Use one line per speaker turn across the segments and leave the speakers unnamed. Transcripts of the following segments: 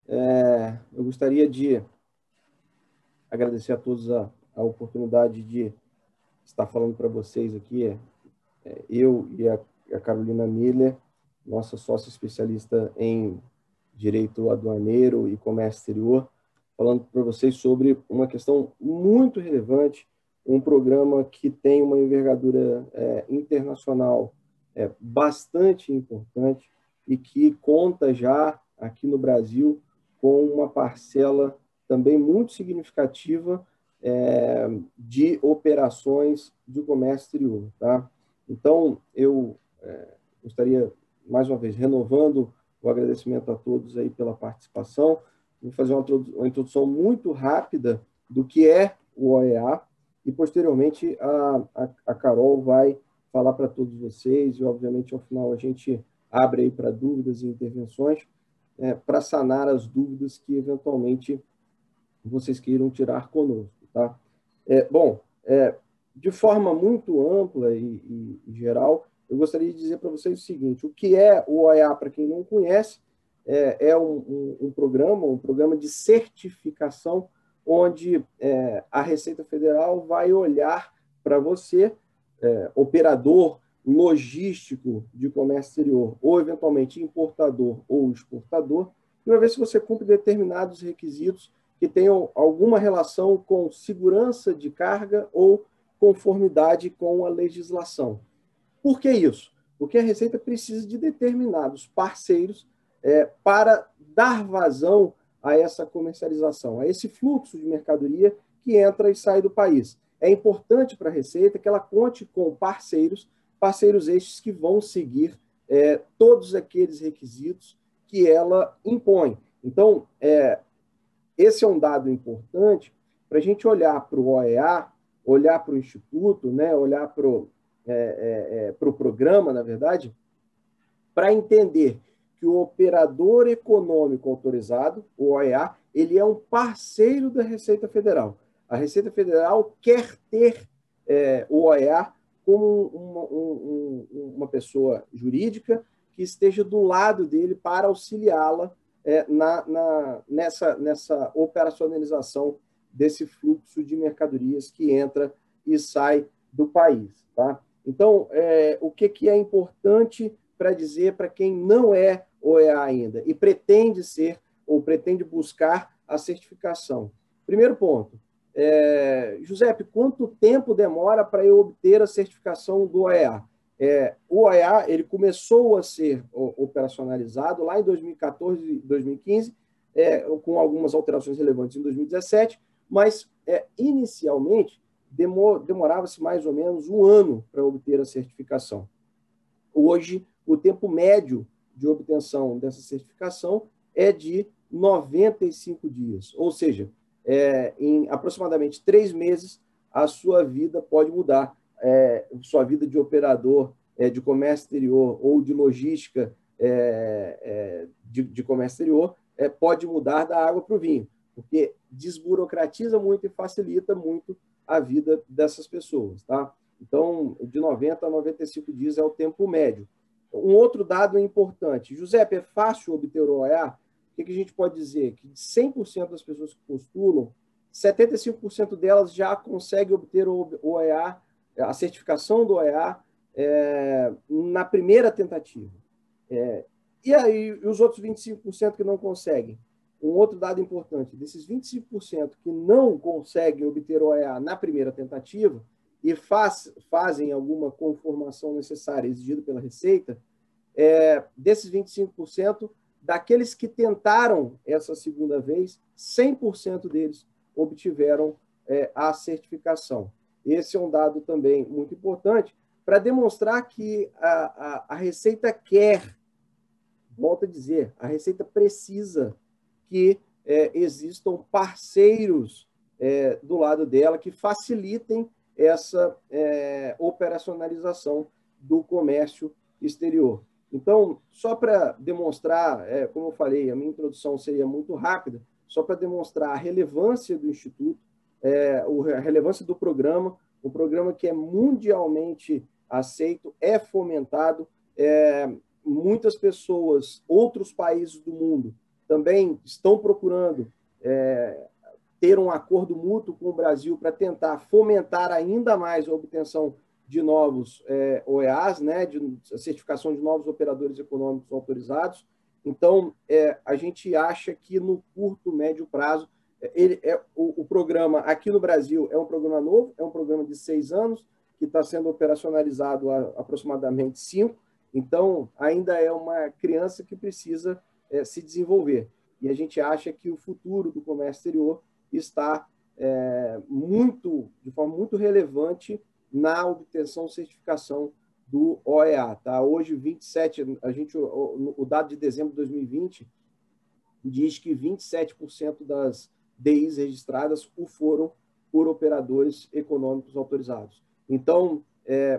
Eu gostaria de agradecer a todos a oportunidade de estar falando para vocês aqui. Eu e a Carolina Miller, nossa sócia especialista em Direito Aduaneiro e Comércio Exterior, falando para vocês sobre uma questão muito relevante, um programa que tem uma envergadura internacional bastante importante e que conta já aqui no Brasil com uma parcela também muito significativa de operações de comércio exterior. Tá? Então, eu gostaria, mais uma vez, renovando o agradecimento a todos aí pela participação. Vou fazer uma introdução muito rápida do que é o OEA e, posteriormente, a Carol vai falar para todos vocês e, obviamente, ao final a gente abre aí para dúvidas e intervenções para sanar as dúvidas que, eventualmente, vocês queiram tirar conosco. Tá? De forma muito ampla e geral, eu gostaria de dizer para vocês o seguinte: o que é o OEA, para quem não conhece, é um programa de certificação, onde a Receita Federal vai olhar para você, operador logístico de comércio exterior, ou eventualmente importador ou exportador, e vai ver se você cumpre determinados requisitos que tenham alguma relação com segurança de carga ou conformidade com a legislação. Por que isso? Porque a Receita precisa de determinados parceiros para dar vazão a essa comercialização, a esse fluxo de mercadoria que entra e sai do país. É importante para a Receita que ela conte com parceiros estes que vão seguir todos aqueles requisitos que ela impõe. Então, esse é um dado importante para a gente olhar para o OEA, olhar para o Instituto, né, olhar para o programa, na verdade, para entender que o operador econômico autorizado, o OEA, ele é um parceiro da Receita Federal. A Receita Federal quer ter o OEA como uma pessoa jurídica que esteja do lado dele para auxiliá-la nessa operacionalização desse fluxo de mercadorias que entra e sai do país. Tá? Então, o que é importante para dizer para quem não é OEA ainda e pretende ser ou pretende buscar a certificação? Primeiro ponto, Giuseppe, quanto tempo demora para eu obter a certificação do OEA? O OEA ele começou a ser operacionalizado lá em 2014 2015, com algumas alterações relevantes em 2017, mas inicialmente demorava-se mais ou menos um ano para obter a certificação. Hoje, o tempo médio de obtenção dessa certificação é de 95 dias, ou seja, em aproximadamente 3 meses, a sua vida pode mudar. Sua vida de operador de comércio exterior ou de logística de comércio exterior pode mudar da água para o vinho, porque desburocratiza muito e facilita muito a vida dessas pessoas. Tá? Então, de 90 a 95 dias é o tempo médio. Um outro dado importante. Giuseppe, é fácil obter o OEA? O que a gente pode dizer? Que de 100% das pessoas que postulam, 75% delas já conseguem obter o OEA, a certificação do OEA, na primeira tentativa. E aí, os outros 25% que não conseguem? Um outro dado importante, desses 25% que não conseguem obter o OEA na primeira tentativa e fazem alguma conformação necessária exigida pela Receita, desses 25%, daqueles que tentaram essa segunda vez, 100% deles obtiveram a certificação. Esse é um dado também muito importante para demonstrar que a Receita quer, volto a dizer, a Receita precisa que existam parceiros do lado dela que facilitem essa operacionalização do comércio exterior. Então, só para demonstrar, como eu falei, a minha introdução seria muito rápida, só para demonstrar a relevância do Instituto, a relevância do programa, um programa que é mundialmente aceito, é fomentado, muitas pessoas, outros países do mundo, também estão procurando ter um acordo mútuo com o Brasil para tentar fomentar ainda mais a obtenção de novos OEAs, né, de a certificação de novos operadores econômicos autorizados. Então, a gente acha que no curto, médio prazo, o programa aqui no Brasil é um programa novo, é um programa de 6 anos, que está sendo operacionalizado há aproximadamente 5, então ainda é uma criança que precisa se desenvolver. E a gente acha que o futuro do comércio exterior está de forma muito relevante na obtenção de certificação do OEA. Tá? Hoje, 27, o dado de dezembro de 2020 diz que 27% das DIs registradas o foram por operadores econômicos autorizados. Então,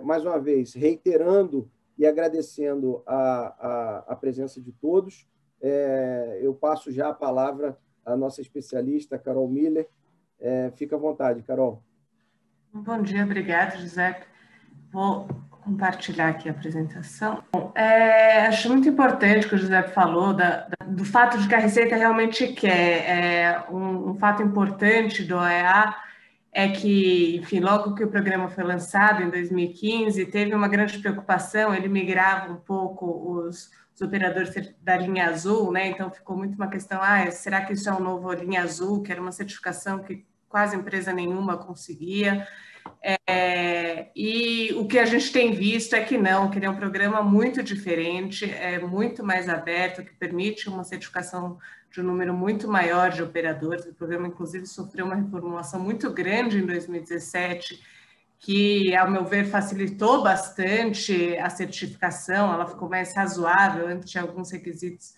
mais uma vez, reiterando e agradecendo a presença de todos, eu passo já a palavra à nossa especialista, Carol Miller. Fica à vontade, Carol.
Bom dia, obrigada, José. Vou compartilhar aqui a apresentação. Acho muito importante o que o José falou do fato de que a Receita realmente quer. Um fato importante do OEA é que, enfim, logo que o programa foi lançado, em 2015, teve uma grande preocupação, ele migrava um pouco os operadores da linha azul, né? Então ficou muito uma questão, será que isso é um novo linha azul, que era uma certificação que quase empresa nenhuma conseguia. E o que a gente tem visto é que não, que ele é um programa muito diferente, muito mais aberto, que permite uma certificação de um número muito maior de operadores. O programa, inclusive, sofreu uma reformulação muito grande em 2017, que, ao meu ver, facilitou bastante a certificação, ela ficou mais razoável, antes tinha alguns requisitos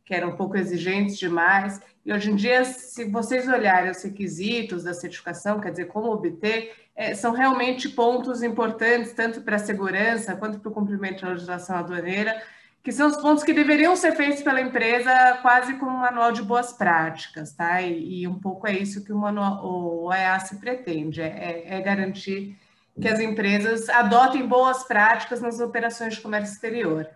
que eram um pouco exigentes demais, e hoje em dia, se vocês olharem os requisitos da certificação, quer dizer, como obter, são realmente pontos importantes, tanto para a segurança, quanto para o cumprimento da legislação aduaneira, que são os pontos que deveriam ser feitos pela empresa quase como um manual de boas práticas, tá? E um pouco é isso que o OEA se pretende, garantir que as empresas adotem boas práticas nas operações de comércio exterior.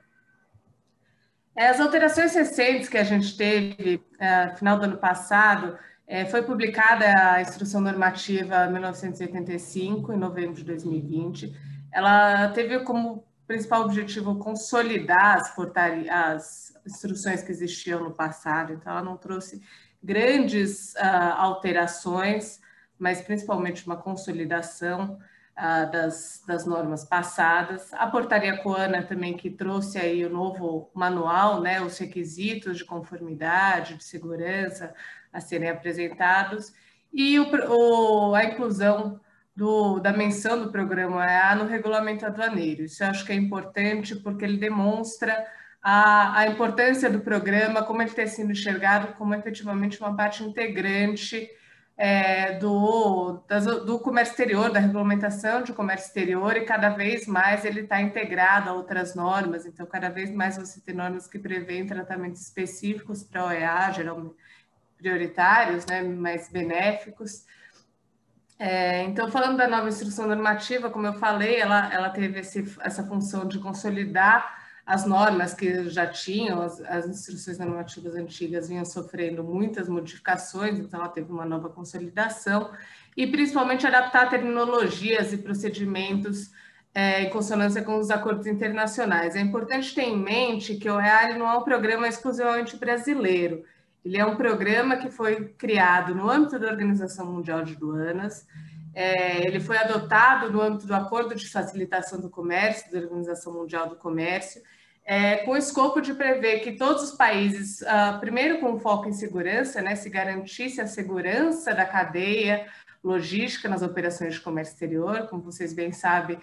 As alterações recentes que a gente teve no final do ano passado, foi publicada a Instrução Normativa 1985, em novembro de 2020. Ela teve como principal objetivo consolidar as instruções que existiam no passado, então ela não trouxe grandes alterações, mas principalmente uma consolidação das normas passadas. A portaria COANA também, que trouxe aí o novo manual, né, os requisitos de conformidade, de segurança a serem apresentados, e a inclusão da menção do programa OEA no regulamento aduaneiro. Isso eu acho que é importante porque ele demonstra a importância do programa, como ele tem sido enxergado como efetivamente uma parte integrante do comércio exterior, da regulamentação de comércio exterior, e cada vez mais ele está integrado a outras normas, então cada vez mais você tem normas que prevêem tratamentos específicos para a OEA, geralmente prioritários, né, mais benéficos. Então, falando da nova instrução normativa, como eu falei, ela teve essa função de consolidar as normas que já tinham, as instruções normativas antigas vinham sofrendo muitas modificações, então ela teve uma nova consolidação, e principalmente adaptar terminologias e procedimentos em consonância com os acordos internacionais. É importante ter em mente que o OEA não é um programa exclusivamente brasileiro, ele é um programa que foi criado no âmbito da Organização Mundial de Aduanas, ele foi adotado no âmbito do Acordo de Facilitação do Comércio, da Organização Mundial do Comércio, com o escopo de prever que todos os países, primeiro com foco em segurança, né, se garantisse a segurança da cadeia logística nas operações de comércio exterior. Como vocês bem sabem,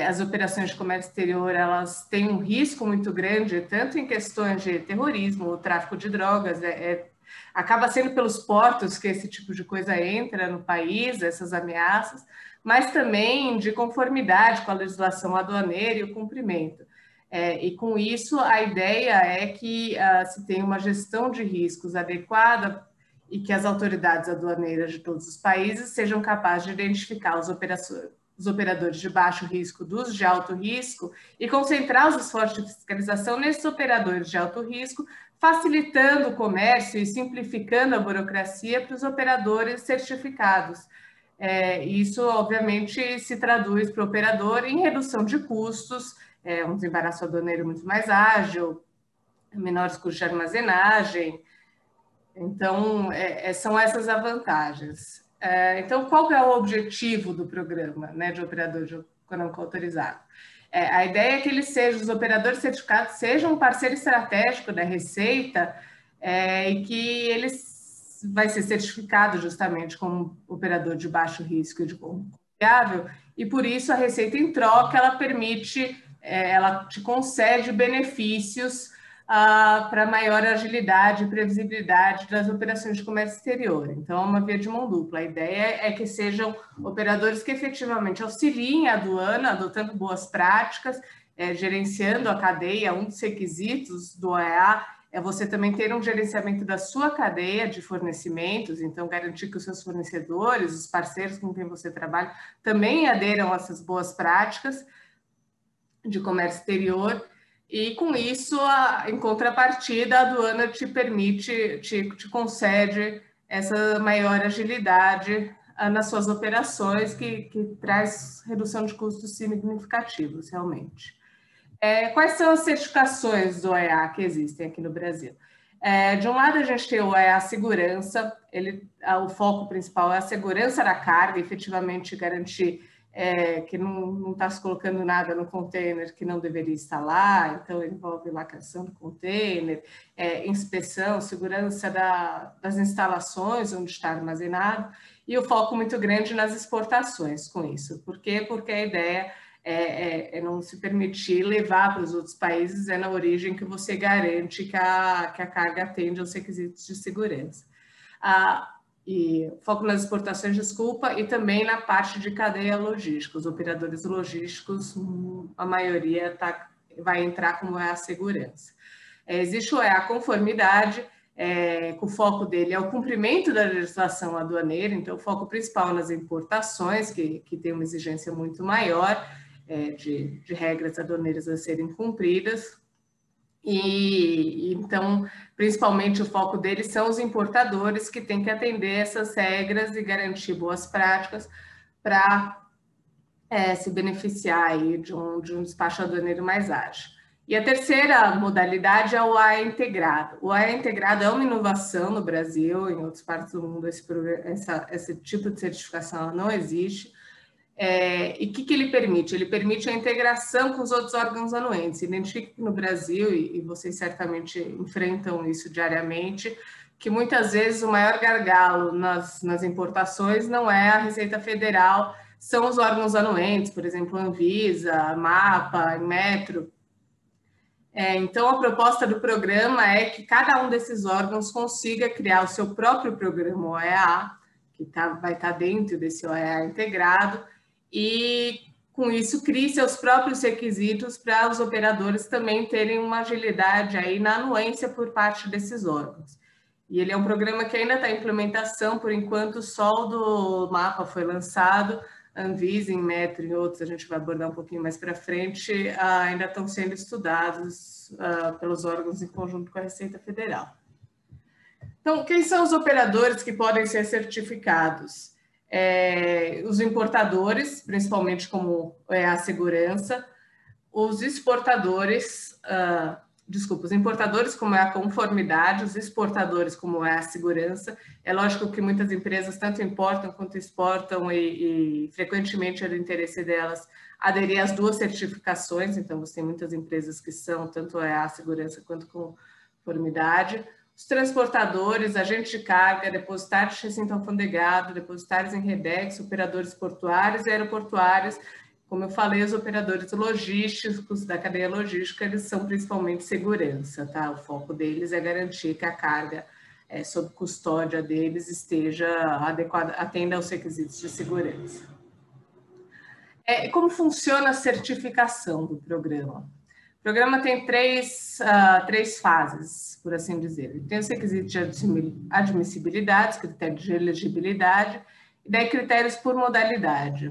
as operações de comércio exterior, elas têm um risco muito grande, tanto em questões de terrorismo, o tráfico de drogas, acaba sendo pelos portos que esse tipo de coisa entra no país, essas ameaças, mas também de conformidade com a legislação aduaneira e o cumprimento. E com isso, a ideia é que se tenha uma gestão de riscos adequada e que as autoridades aduaneiras de todos os países sejam capazes de identificar os operadores de baixo risco dos de alto risco e concentrar os esforços de fiscalização nesses operadores de alto risco, facilitando o comércio e simplificando a burocracia para os operadores certificados. Isso, obviamente, se traduz para o operador em redução de custos, um desembaraço aduaneiro muito mais ágil, menores custos de armazenagem. Então, são essas as vantagens. Então, qual que é o objetivo do programa, né, de operador econômico autorizado? A ideia é que os operadores certificados sejam um parceiro estratégico da Receita e que eles vai ser certificado justamente como operador de baixo risco e de confiável, e por isso a Receita, em troca, ela te concede benefícios para maior agilidade e previsibilidade das operações de comércio exterior. Então, é uma via de mão dupla. A ideia é que sejam operadores que efetivamente auxiliem a aduana, adotando boas práticas, gerenciando a cadeia. Um dos requisitos do OEA é você também ter um gerenciamento da sua cadeia de fornecimentos, então garantir que os seus fornecedores, os parceiros com quem você trabalha, também aderam a essas boas práticas de comércio exterior. E com isso, em contrapartida, a aduana te concede essa maior agilidade nas suas operações, que traz redução de custos significativos, realmente. Quais são as certificações do OEA que existem aqui no Brasil? De um lado, a gente tem o OEA Segurança, o foco principal é a segurança da carga, efetivamente garantir que não está se colocando nada no container que não deveria estar lá, então envolve lacração do container, inspeção, segurança das instalações onde está armazenado, e o foco muito grande nas exportações com isso. Por quê? Porque a ideia é não se permitir levar para os outros países, na origem que você garante que a carga atende aos requisitos de segurança. E foco nas exportações, desculpa, e também na parte de cadeia logística. Os operadores logísticos, a maioria vai entrar como a segurança. Existe o EA Conformidade, que o foco dele é o cumprimento da legislação aduaneira, então o foco principal nas importações, que tem uma exigência muito maior, de regras aduaneiras a serem cumpridas, e então, principalmente o foco deles são os importadores que têm que atender essas regras e garantir boas práticas para se beneficiar aí de um despacho aduaneiro mais ágil. E a terceira modalidade é o OEA Integrado. O OEA Integrado é uma inovação no Brasil, em outras partes do mundo esse tipo de certificação não existe. E o que ele permite? Ele permite a integração com os outros órgãos anuentes. Identifique que no Brasil, e vocês certamente enfrentam isso diariamente, que muitas vezes o maior gargalo nas importações não é a Receita Federal, são os órgãos anuentes, por exemplo, Anvisa, MAPA, Inmetro. Então, a proposta do programa é que cada um desses órgãos consiga criar o seu próprio programa OEA, que vai estar dentro desse OEA integrado, e com isso crie seus próprios requisitos para os operadores também terem uma agilidade aí na anuência por parte desses órgãos. E ele é um programa que ainda está em implementação, por enquanto só o do MAPA foi lançado, Anvisa, Inmetro e outros, a gente vai abordar um pouquinho mais para frente, ainda estão sendo estudados pelos órgãos em conjunto com a Receita Federal. Então, quem são os operadores que podem ser certificados? Os importadores, principalmente como a segurança, os exportadores, os importadores como é a conformidade, os exportadores como é a segurança. É lógico que muitas empresas tanto importam quanto exportam e frequentemente é do interesse delas aderir às duas certificações, então você tem muitas empresas que são tanto a segurança quanto conformidade. Os transportadores, agentes de carga, depositários de recinto alfandegado, depositários em REDEX, operadores portuários e aeroportuários. Como eu falei, os operadores logísticos da cadeia logística, eles são principalmente segurança, tá? O foco deles é garantir que a carga sob custódia deles esteja adequada, atenda aos requisitos de segurança. Como funciona a certificação do programa? O programa tem três fases, por assim dizer. Ele tem os requisitos de admissibilidade, critérios de elegibilidade, e daí critérios por modalidade.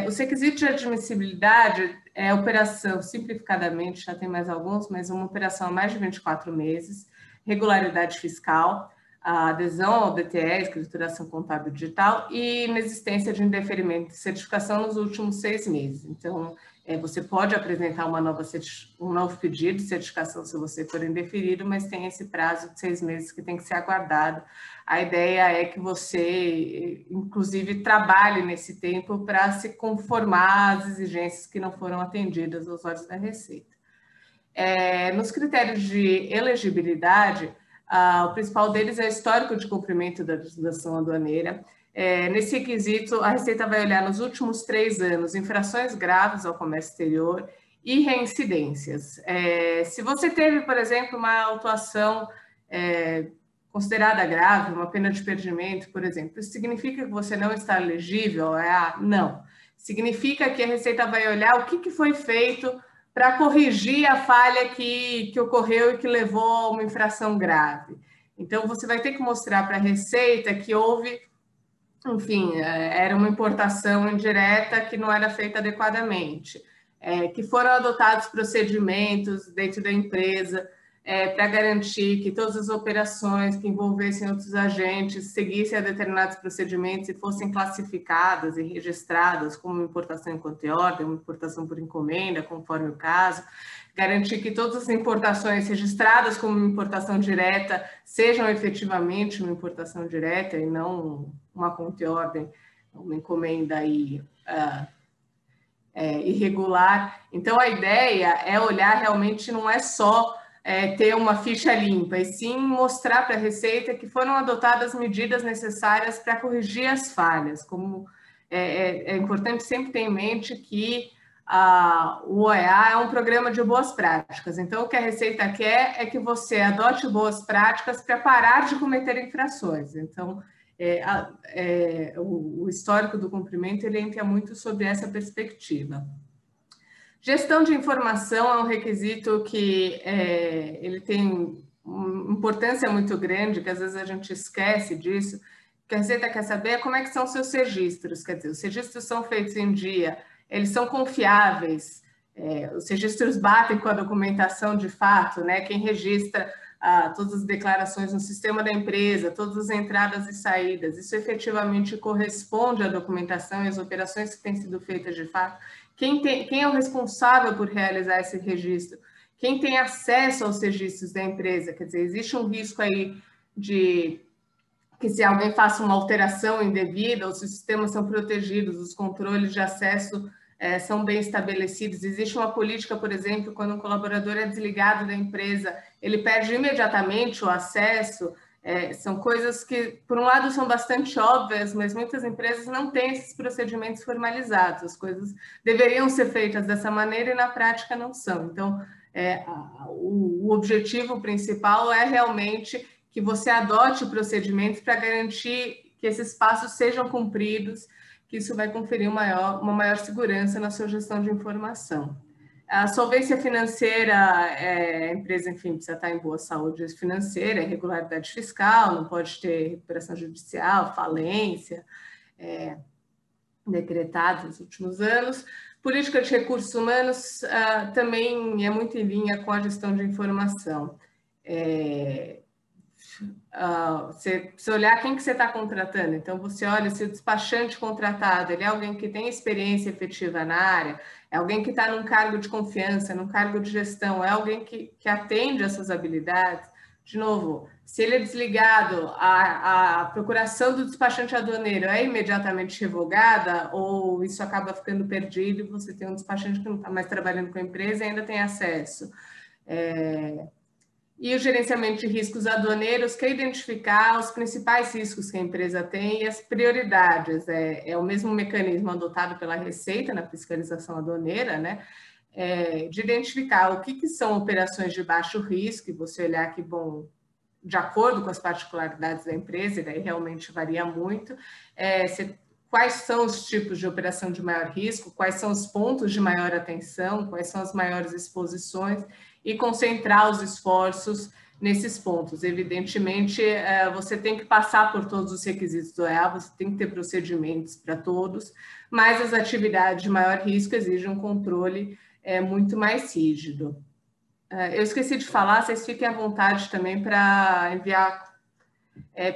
Os requisitos de admissibilidade é operação, simplificadamente, já tem mais alguns, mas uma operação há mais de 24 meses, regularidade fiscal, a adesão ao DTE, escrituração contábil digital, e inexistência de indeferimento de certificação nos últimos 6 meses. Então, você pode apresentar um novo pedido de certificação se você for indeferido, mas tem esse prazo de 6 meses que tem que ser aguardado. A ideia é que você, inclusive, trabalhe nesse tempo para se conformar às exigências que não foram atendidas aos olhos da Receita. Nos critérios de elegibilidade, o principal deles é o histórico de cumprimento da legislação aduaneira. Nesse requisito, a Receita vai olhar nos últimos 3 anos infrações graves ao comércio exterior e reincidências. Se você teve, por exemplo, uma autuação considerada grave, uma pena de perdimento, por exemplo, isso significa que você não está elegível? Não. Significa que a Receita vai olhar o que foi feito para corrigir a falha que ocorreu e que levou a uma infração grave. Então, você vai ter que mostrar para a Receita que houve, enfim, era uma importação indireta que não era feita adequadamente, que foram adotados procedimentos dentro da empresa para garantir que todas as operações que envolvessem outros agentes seguissem a determinados procedimentos e fossem classificadas e registradas como importação em conta e ordem, uma importação por encomenda, conforme o caso, garantir que todas as importações registradas como importação direta sejam efetivamente uma importação direta e não uma conta e ordem, uma encomenda irregular. Então, a ideia é olhar realmente, não é só ter uma ficha limpa, e sim mostrar para a Receita que foram adotadas medidas necessárias para corrigir as falhas. Como é importante sempre ter em mente que o OEA é um programa de boas práticas. Então, o que a Receita quer é que você adote boas práticas para parar de cometer infrações. Então, o histórico do cumprimento, ele entra muito sobre essa perspectiva. Gestão de informação é um requisito que ele tem uma importância muito grande, que às vezes a gente esquece disso. O que a Receita quer saber é como é que são os seus registros, quer dizer, os registros são feitos em dia, eles são confiáveis, os registros batem com a documentação de fato, né? Quem registra todas as declarações no sistema da empresa, todas as entradas e saídas, isso efetivamente corresponde à documentação e às operações que têm sido feitas de fato. Quem é o responsável por realizar esse registro? Quem tem acesso aos registros da empresa? Quer dizer, existe um risco aí de que se alguém faça uma alteração indevida, os sistemas são protegidos, os controles de acesso são bem estabelecidos. Existe uma política, por exemplo, quando um colaborador é desligado da empresa, ele perde imediatamente o acesso. São coisas que, por um lado, são bastante óbvias, mas muitas empresas não têm esses procedimentos formalizados. As coisas deveriam ser feitas dessa maneira e, na prática, não são. Então, o objetivo principal é realmente que você adote procedimentos para garantir que esses passos sejam cumpridos, que isso vai conferir uma maior segurança na sua gestão de informação. A solvência financeira, a empresa, enfim, precisa estar em boa saúde financeira, regularidade fiscal, não pode ter recuperação judicial, falência, decretada nos últimos anos. Política de recursos humanos também é muito em linha com a gestão de informação. Você precisa olhar quem que você está contratando. Então, você olha se o despachante contratado ele é alguém que tem experiência efetiva na área, é alguém que está num cargo de confiança, num cargo de gestão, é alguém que atende essas habilidades. De novo, se ele é desligado, a procuração do despachante aduaneiro é imediatamente revogada ou isso acaba ficando perdido e você tem um despachante que não está mais trabalhando com a empresa e ainda tem acesso. E o gerenciamento de riscos aduaneiros, que é identificar os principais riscos que a empresa tem e as prioridades. É o mesmo mecanismo adotado pela Receita na fiscalização aduaneira, né? De identificar o que são operações de baixo risco, e você olhar que, bom, de acordo com as particularidades da empresa, e daí realmente varia muito, quais são os tipos de operação de maior risco, quais são os pontos de maior atenção, quais são as maiores exposições, e concentrar os esforços nesses pontos. Evidentemente, você tem que passar por todos os requisitos do OEA, você tem que ter procedimentos para todos, mas as atividades de maior risco exigem um controle muito mais rígido. Eu esqueci de falar, vocês fiquem à vontade também para enviar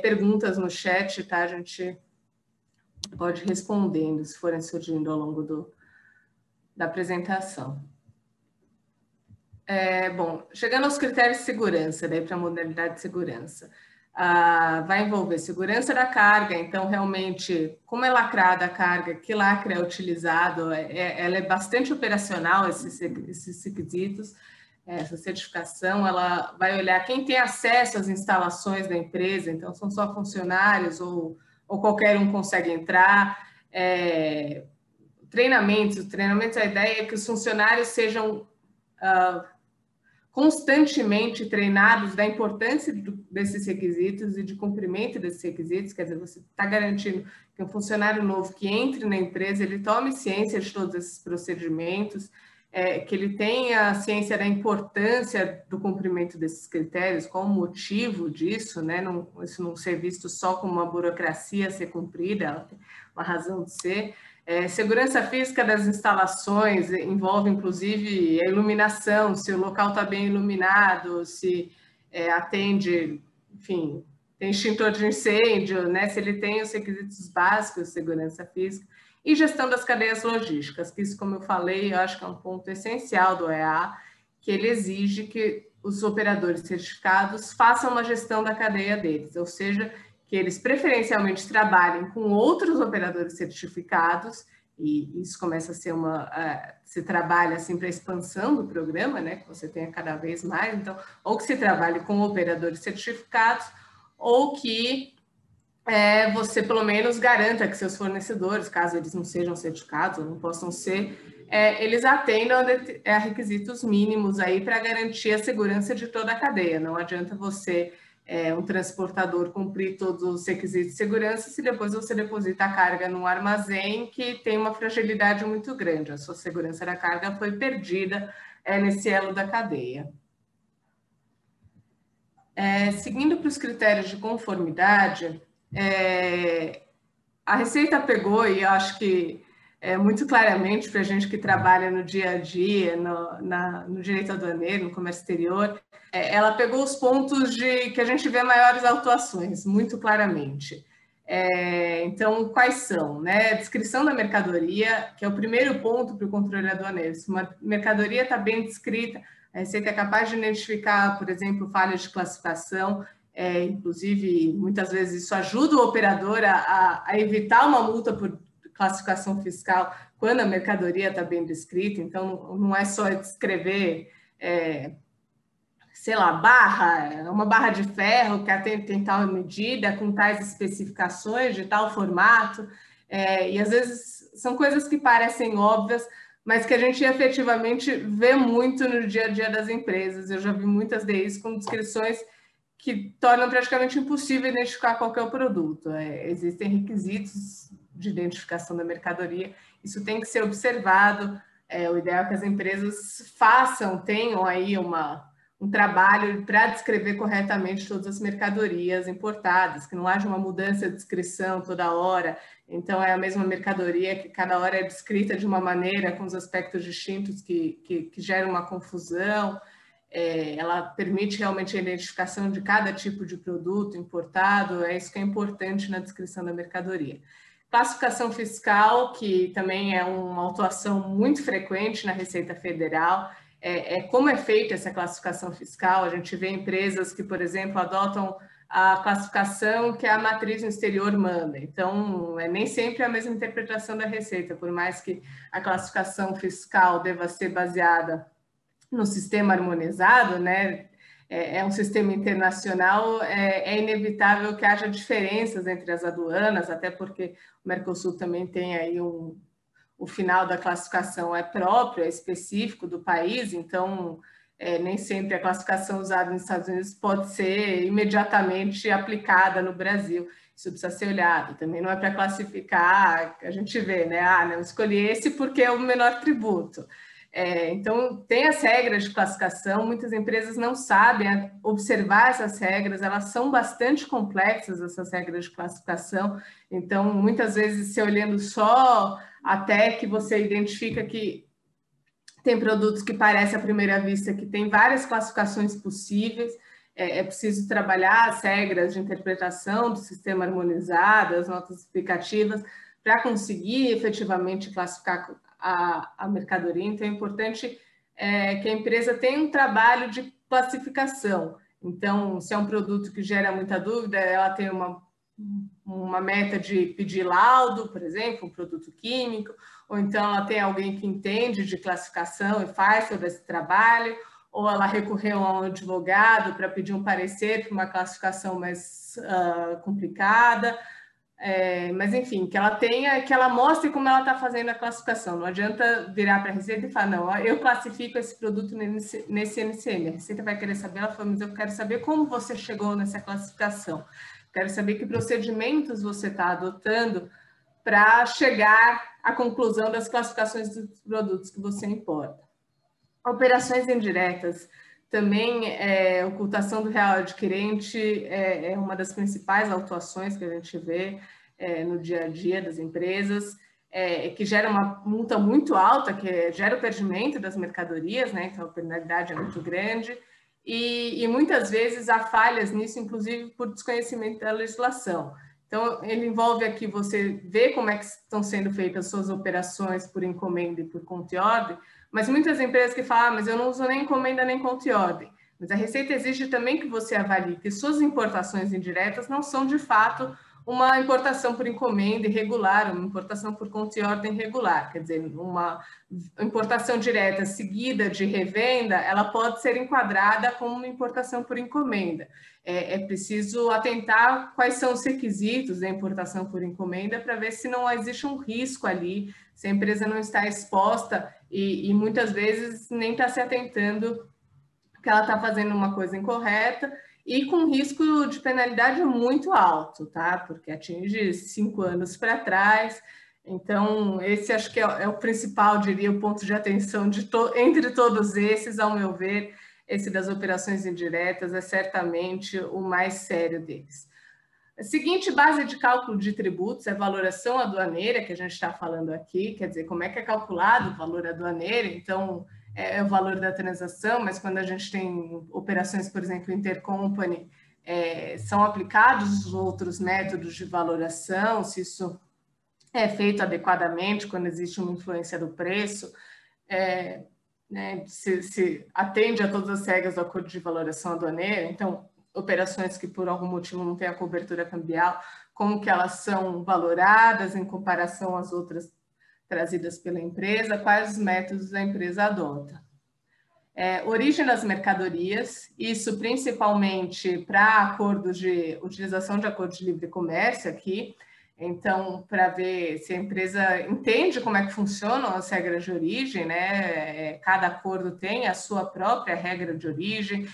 perguntas no chat, tá? A gente pode ir respondendo, se forem surgindo ao longo da apresentação. Bom, chegando aos critérios de segurança, daí para a modalidade de segurança, vai envolver segurança da carga, então realmente, como é lacrada a carga, que lacre é utilizado, ela é bastante operacional, esses requisitos, essa certificação, ela vai olhar quem tem acesso às instalações da empresa, então são só funcionários ou qualquer um consegue entrar, treinamentos, a ideia é que os funcionários sejam constantemente treinados da importância desses requisitos e de cumprimento desses requisitos, quer dizer, você está garantindo que um funcionário novo que entre na empresa, ele tome ciência de todos esses procedimentos, que ele tenha ciência da importância do cumprimento desses critérios, qual o motivo disso, né? Isso não ser visto só como uma burocracia a ser cumprida, ela tem uma razão de ser. Segurança física das instalações envolve, inclusive, a iluminação, se o local está bem iluminado, se atende, enfim, tem extintor de incêndio, né? Se ele tem os requisitos básicos de segurança física. E gestão das cadeias logísticas, que isso, como eu falei, eu acho que é um ponto essencial do OEA, que ele exige que os operadores certificados façam uma gestão da cadeia deles, ou seja, que eles preferencialmente trabalhem com outros operadores certificados, e isso começa a ser se trabalha assim para a expansão do programa, né, que você tenha cada vez mais, então, ou que se trabalhe com operadores certificados, ou que você pelo menos garanta que seus fornecedores, caso eles não sejam certificados ou não possam ser, eles atendam a requisitos mínimos aí para garantir a segurança de toda a cadeia. Não adianta você, um transportador, cumprir todos os requisitos de segurança se depois você deposita a carga num armazém que tem uma fragilidade muito grande. A sua segurança da carga foi perdida nesse elo da cadeia. Seguindo para os critérios de conformidade, a Receita pegou, e eu acho que muito claramente para a gente que trabalha no dia a dia, no direito aduaneiro, no comércio exterior, ela pegou os pontos que a gente vê maiores autuações, muito claramente. Então, quais são? Né? Descrição da mercadoria, que é o primeiro ponto para o controle aduaneiro. Se uma mercadoria está bem descrita, a Receita é capaz de identificar, por exemplo, falhas de classificação, inclusive, muitas vezes isso ajuda o operador a evitar uma multa por classificação fiscal quando a mercadoria está bem descrita. Então, não é só descrever, sei lá, uma barra de ferro que tem tal medida, com tais especificações, de tal formato, e às vezes são coisas que parecem óbvias, mas que a gente efetivamente vê muito no dia a dia das empresas. Eu já vi muitas DIs com descrições que tornam praticamente impossível identificar qualquer produto. Existem requisitos de identificação da mercadoria, isso tem que ser observado. O ideal é que as empresas tenham aí um trabalho para descrever corretamente todas as mercadorias importadas, que não haja uma mudança de descrição toda hora. Então, é a mesma mercadoria que cada hora é descrita de uma maneira, com os aspectos distintos que geram uma confusão. Ela permite realmente a identificação de cada tipo de produto importado, é isso que é importante na descrição da mercadoria. Classificação fiscal, que também é uma autuação muito frequente na Receita Federal, como é feita essa classificação fiscal. A gente vê empresas que, por exemplo, adotam a classificação que a matriz no exterior manda. Então, nem sempre a mesma interpretação da Receita, por mais que a classificação fiscal deva ser baseada no sistema harmonizado, né? É um sistema internacional, é inevitável que haja diferenças entre as aduanas, até porque o Mercosul também tem aí o final da classificação próprio, é específico do país, então nem sempre a classificação usada nos Estados Unidos pode ser imediatamente aplicada no Brasil. Isso precisa ser olhado. Também não é para classificar, a gente vê, né? Não escolhi esse porque é o menor tributo. Então, tem as regras de classificação, muitas empresas não sabem observar essas regras, elas são bastante complexas, essas regras de classificação. Então, muitas vezes, se olhando só até que você identifica que tem produtos que parecem à primeira vista que tem várias classificações possíveis, é preciso trabalhar as regras de interpretação do sistema harmonizado, as notas explicativas, para conseguir efetivamente classificar a mercadoria. Então, é importante que a empresa tenha um trabalho de classificação. Então, se é um produto que gera muita dúvida, ela tem uma meta de pedir laudo, por exemplo, um produto químico, ou então ela tem alguém que entende de classificação e faz todo esse trabalho, ou ela recorreu a um advogado para pedir um parecer para uma classificação mais complicada. Mas, enfim, que ela tenha, que ela mostre como ela está fazendo a classificação. Não adianta virar para a Receita e falar, não, eu classifico esse produto nesse NCM. A Receita vai querer saber, ela fala, mas eu quero saber como você chegou nessa classificação. Quero saber que procedimentos você está adotando para chegar à conclusão das classificações dos produtos que você importa. Operações indiretas. Também, ocultação do real adquirente é uma das principais autuações que a gente vê no dia a dia das empresas, que gera uma multa muito alta, que gera o perdimento das mercadorias, né? Então a penalidade é muito grande, e muitas vezes há falhas nisso, inclusive por desconhecimento da legislação. Então, ele envolve aqui você ver como é que estão sendo feitas as suas operações por encomenda e por conta e ordem, mas muitas empresas que falam, mas eu não uso nem encomenda nem conta e ordem. Mas a Receita exige também que você avalie que suas importações indiretas não são, de fato, uma importação por encomenda irregular, uma importação por conta e ordem regular. Quer dizer, uma importação direta seguida de revenda, ela pode ser enquadrada como uma importação por encomenda. É preciso atentar quais são os requisitos da importação por encomenda para ver se não existe um risco ali, se a empresa não está exposta e muitas vezes nem está se atentando que ela está fazendo uma coisa incorreta e com risco de penalidade muito alto, tá? Porque atinge 5 anos para trás. Então, esse acho que é o principal, diria, o ponto de atenção entre todos esses, ao meu ver, esse das operações indiretas é certamente o mais sério deles. A seguinte base de cálculo de tributos é a valoração aduaneira, que a gente está falando aqui, quer dizer, como é que é calculado o valor aduaneiro. Então, é o valor da transação, mas quando a gente tem operações, por exemplo, intercompany, são aplicados os outros métodos de valoração, se isso é feito adequadamente, quando existe uma influência do preço, né, se atende a todas as regras do acordo de valoração aduaneira. Então, operações que por algum motivo não têm a cobertura cambial, como que elas são valoradas em comparação às outras trazidas pela empresa, quais os métodos a empresa adota. Origem das mercadorias, isso principalmente para acordos de utilização de acordos de livre comércio aqui. Então, para ver se a empresa entende como é que funcionam as regras de origem, né? Cada acordo tem a sua própria regra de origem,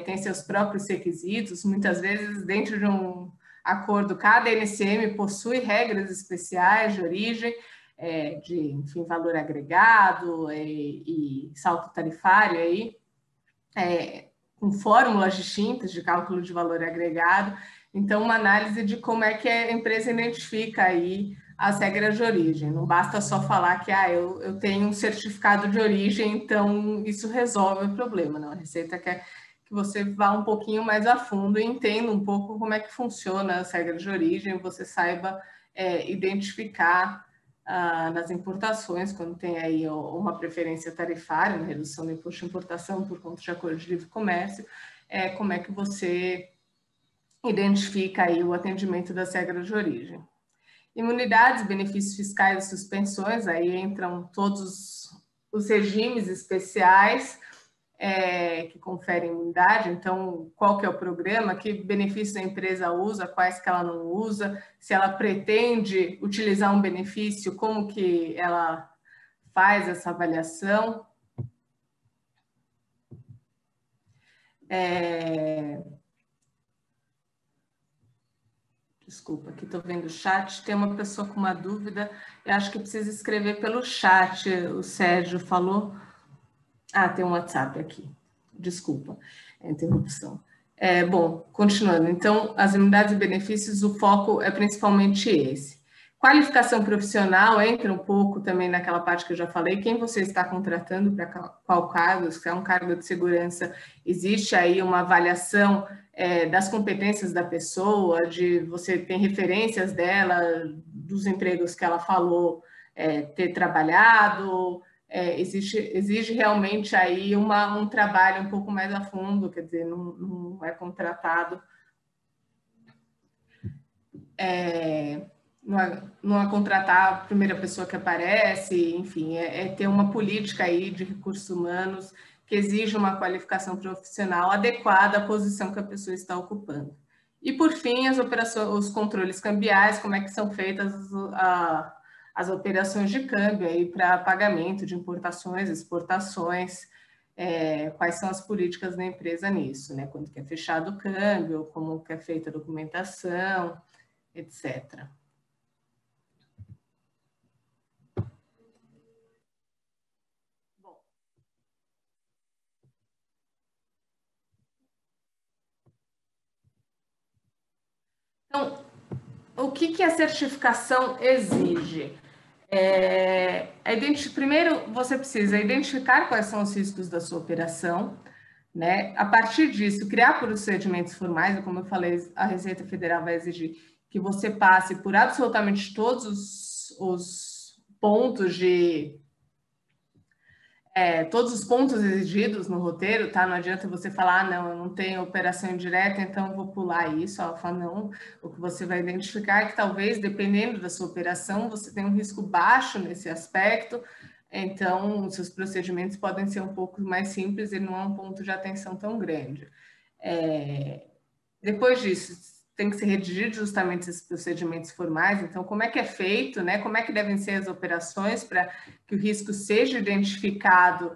tem seus próprios requisitos. Muitas vezes, dentro de um acordo, cada NCM possui regras especiais de origem, de, enfim, valor agregado e salto tarifário aí, com fórmulas distintas de cálculo de valor agregado. Então, uma análise de como é que a empresa identifica aí as regras de origem. Não basta só falar que eu tenho um certificado de origem, então isso resolve o problema. Não, a Receita quer que você vá um pouquinho mais a fundo e entenda um pouco como é que funciona as regras de origem, você saiba identificar nas importações, quando tem aí uma preferência tarifária, uma redução do imposto de importação por conta de acordo de livre comércio, como é que você identifica aí o atendimento das regras de origem. Imunidades, benefícios fiscais e suspensões, aí entram todos os regimes especiais que conferem imunidade. Então, qual que é o programa, que benefícios a empresa usa, quais que ela não usa, se ela pretende utilizar um benefício, como que ela faz essa avaliação. Desculpa, aqui estou vendo o chat, tem uma pessoa com uma dúvida, eu acho que precisa escrever pelo chat, o Sérgio falou, Ah, tem um WhatsApp aqui. Desculpa a interrupção. Bom, continuando. Então, as imunidades e benefícios, o foco é principalmente esse. Qualificação profissional entra um pouco também naquela parte que eu já falei. Quem você está contratando para qual cargo? Se é um cargo de segurança, existe aí uma avaliação das competências da pessoa, de você tem referências dela, dos empregos que ela falou ter trabalhado. Exige realmente aí um trabalho um pouco mais a fundo, quer dizer, não é contratado, não é contratar a primeira pessoa que aparece, enfim, ter uma política aí de recursos humanos que exige uma qualificação profissional adequada à posição que a pessoa está ocupando. E, por fim, as operações, os controles cambiais, como é que são feitas as operações de câmbio aí para pagamento de importações, exportações, quais são as políticas da empresa nisso, né? Quando que é fechado o câmbio, como que é feita a documentação, etc. Então, o que a certificação exige? Primeiro, você precisa identificar quais são os riscos da sua operação, né? A partir disso, criar procedimentos formais, como eu falei, a Receita Federal vai exigir que você passe por absolutamente todos os pontos todos os pontos exigidos no roteiro, tá? Não adianta você falar, ah, não, eu não tenho operação indireta, então eu vou pular isso. Ela fala, não, o que você vai identificar é que talvez, dependendo da sua operação, você tem um risco baixo nesse aspecto, então seus procedimentos podem ser um pouco mais simples e não é um ponto de atenção tão grande. Depois disso, tem que ser redigido justamente esses procedimentos formais. Então, como é que é feito, né? Como é que devem ser as operações para que o risco seja identificado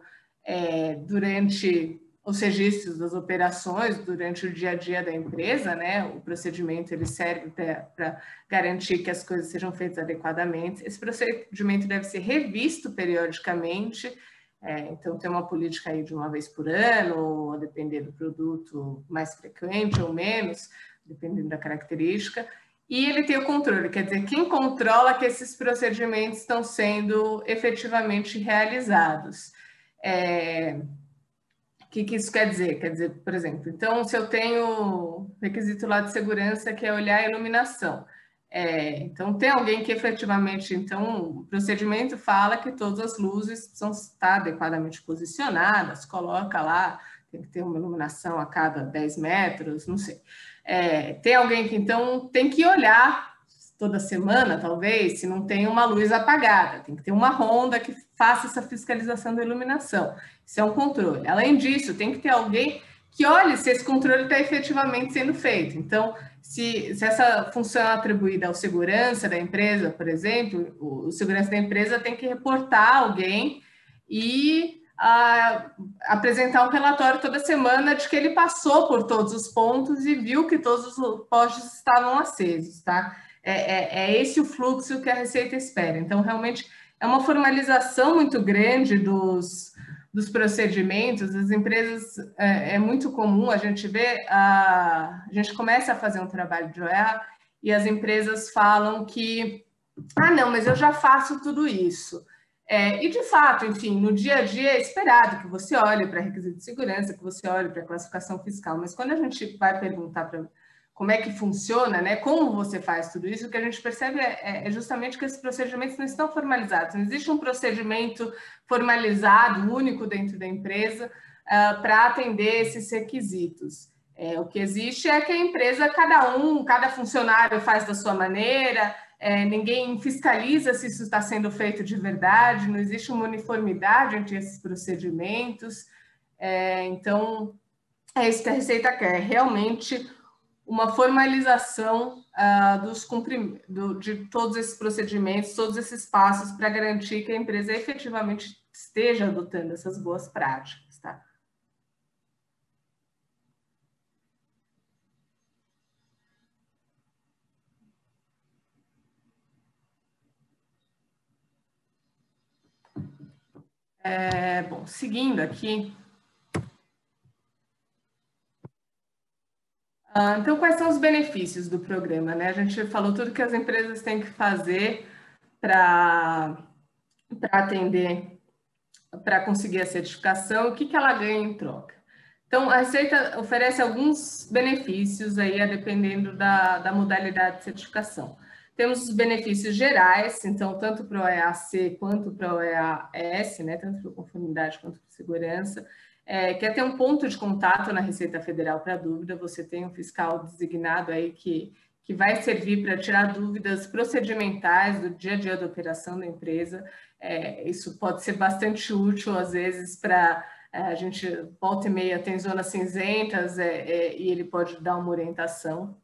durante os registros das operações, durante o dia a dia da empresa, né? O procedimento ele serve para garantir que as coisas sejam feitas adequadamente. Esse procedimento deve ser revisto periodicamente. Então, tem uma política aí de uma vez por ano, ou a depender do produto mais frequente ou menos, dependendo da característica. E ele tem o controle, quer dizer, quem controla que esses procedimentos estão sendo efetivamente realizados. O que isso quer dizer? Quer dizer, por exemplo, então, se eu tenho requisito lá de segurança que é olhar a iluminação, então tem alguém que efetivamente, então o procedimento fala que todas as luzes precisam estar adequadamente posicionadas, coloca lá, tem que ter uma iluminação a cada 10 metros, não sei. Tem alguém que então tem que olhar toda semana, talvez, se não tem uma luz apagada, tem que ter uma ronda que faça essa fiscalização da iluminação. Isso é um controle. Além disso, tem que ter alguém que olhe se esse controle está efetivamente sendo feito. Então, se essa função é atribuída ao segurança da empresa, por exemplo, o segurança da empresa tem que reportar alguém e apresentar um relatório toda semana de que ele passou por todos os pontos e viu que todos os postes estavam acesos, tá? É esse o fluxo que a Receita espera. Então, realmente, é uma formalização muito grande dos procedimentos. As empresas, é muito comum a gente ver, a gente começa a fazer um trabalho de OEA e as empresas falam que, ah, não, mas eu já faço tudo isso. E, de fato, enfim, no dia a dia é esperado que você olhe para requisito de segurança, que você olhe para classificação fiscal, mas quando a gente vai perguntar para como é que funciona, né? Como você faz tudo isso, o que a gente percebe é justamente que esses procedimentos não estão formalizados. Não existe um procedimento formalizado, único dentro da empresa, para atender esses requisitos. O que existe é que a empresa, cada funcionário faz da sua maneira, ninguém fiscaliza se isso está sendo feito de verdade, não existe uma uniformidade entre esses procedimentos. Então, é isso que a Receita quer, realmente uma formalização de todos esses procedimentos, todos esses passos para garantir que a empresa efetivamente esteja adotando essas boas práticas, tá? Bom, seguindo aqui. Então, quais são os benefícios do programa, né? A gente falou tudo que as empresas têm que fazer para atender, para conseguir a certificação, o que ela ganha em troca. Então, a Receita oferece alguns benefícios aí, dependendo da modalidade de certificação. Temos os benefícios gerais, então, tanto para o OEA-C quanto para o OEA-S, né? Tanto para conformidade quanto para segurança. Quer ter um ponto de contato na Receita Federal para dúvida, você tem um fiscal designado aí que vai servir para tirar dúvidas procedimentais do dia a dia da operação da empresa. Isso pode ser bastante útil, às vezes, para a gente, volta e meia, tem zonas cinzentas e ele pode dar uma orientação.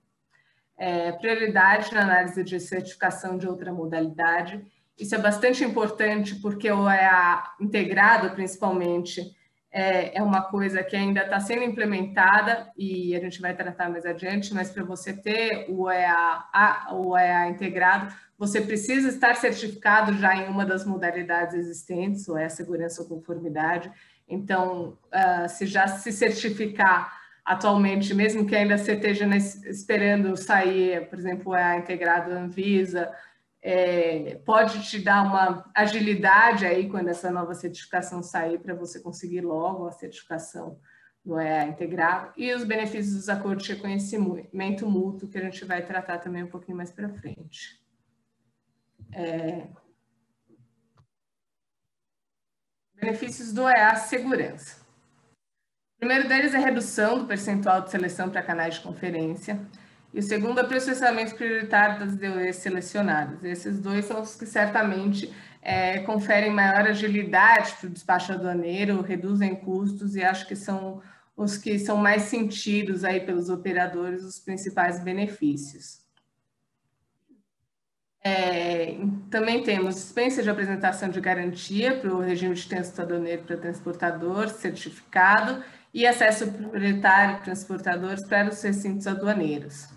Prioridade na análise de certificação de outra modalidade. Isso é bastante importante porque o OEA integrado, principalmente, é uma coisa que ainda está sendo implementada e a gente vai tratar mais adiante, mas para você ter o OEA integrado, você precisa estar certificado já em uma das modalidades existentes, ou segurança ou conformidade. Então, se já se certificar atualmente, mesmo que ainda você esteja esperando sair, por exemplo, o OEA integrado Anvisa, pode te dar uma agilidade aí quando essa nova certificação sair para você conseguir logo a certificação do OEA integrado e os benefícios dos acordos de reconhecimento mútuo que a gente vai tratar também um pouquinho mais para frente. Benefícios do OEA Segurança. O primeiro deles é a redução do percentual de seleção para canais de conferência. E o segundo é o processamento prioritário das DOEs selecionadas. Esses dois são os que certamente conferem maior agilidade para o despacho aduaneiro, reduzem custos e acho que são os que são mais sentidos aí pelos operadores, os principais benefícios. Também temos dispensa de apresentação de garantia para o regime de trânsito aduaneiro para transportador certificado e acesso prioritário para transportadores para os recintos aduaneiros.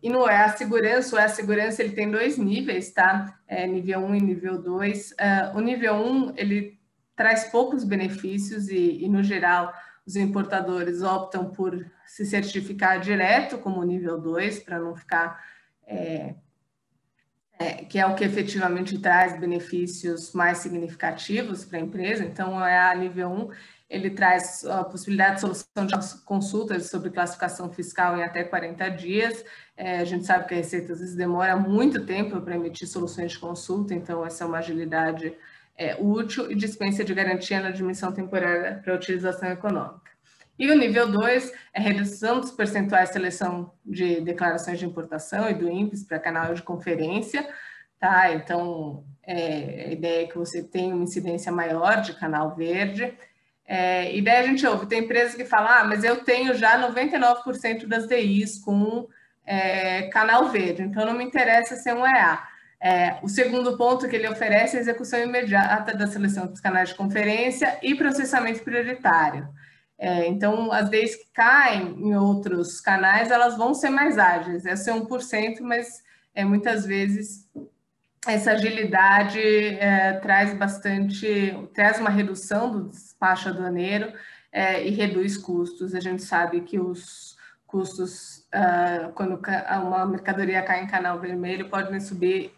E no OEA Segurança, o OEA Segurança ele tem dois níveis, tá? Nível 1 e nível 2. O nível 1, ele traz poucos benefícios e, no geral, os importadores optam por se certificar direto como nível 2, para não ficar... que é o que efetivamente traz benefícios mais significativos para a empresa. Então, o OEA nível 1, ele traz a possibilidade de solução de consultas sobre classificação fiscal em até 40 dias. A gente sabe que a Receita às vezes demora muito tempo para emitir soluções de consulta, então essa é uma agilidade útil e dispensa de garantia na admissão temporária para utilização econômica. E o nível 2 é redução dos percentuais de seleção de declarações de importação e do INPES para canal de conferência, tá? Então, a ideia é que você tenha uma incidência maior de canal verde. E daí a gente ouve, tem empresas que falam, mas eu tenho já 99% das DIs com canal verde, então não me interessa ser um EA. O segundo ponto que ele oferece é a execução imediata da seleção dos canais de conferência e processamento prioritário. Então, as DIs que caem em outros canais, elas vão ser mais ágeis, é ser 1%, mas muitas vezes essa agilidade traz uma redução do despacho aduaneiro e reduz custos. A gente sabe que os custos, quando uma mercadoria cai em canal vermelho, podem subir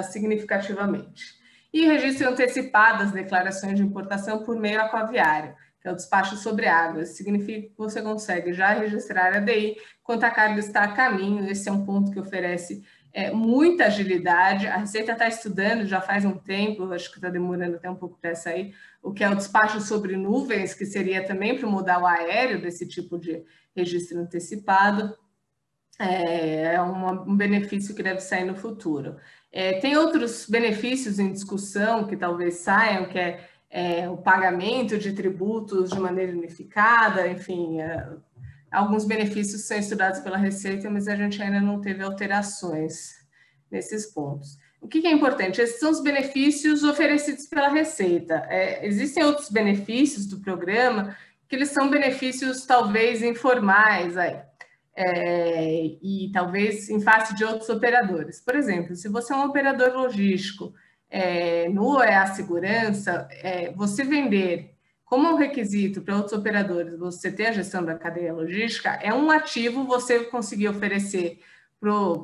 significativamente. E registro antecipado das declarações de importação por meio aquaviário, que é o despacho sobre águas. Significa que você consegue já registrar a DI quando a carga está a caminho. Esse é um ponto que oferece muita agilidade. A Receita está estudando já faz um tempo, acho que está demorando até um pouco para sair, o que é o despacho sobre nuvens, que seria também para o modal aéreo desse tipo de registro antecipado. Um benefício que deve sair no futuro. Tem outros benefícios em discussão que talvez saiam, que é o pagamento de tributos de maneira unificada, enfim, alguns benefícios são estudados pela Receita, mas a gente ainda não teve alterações nesses pontos. O que é importante? Esses são os benefícios oferecidos pela Receita. Existem outros benefícios do programa que eles são benefícios talvez informais aí. E talvez em face de outros operadores. Por exemplo, se você é um operador logístico no OEA Segurança, você vender como um requisito para outros operadores, você ter a gestão da cadeia logística, é um ativo você conseguir oferecer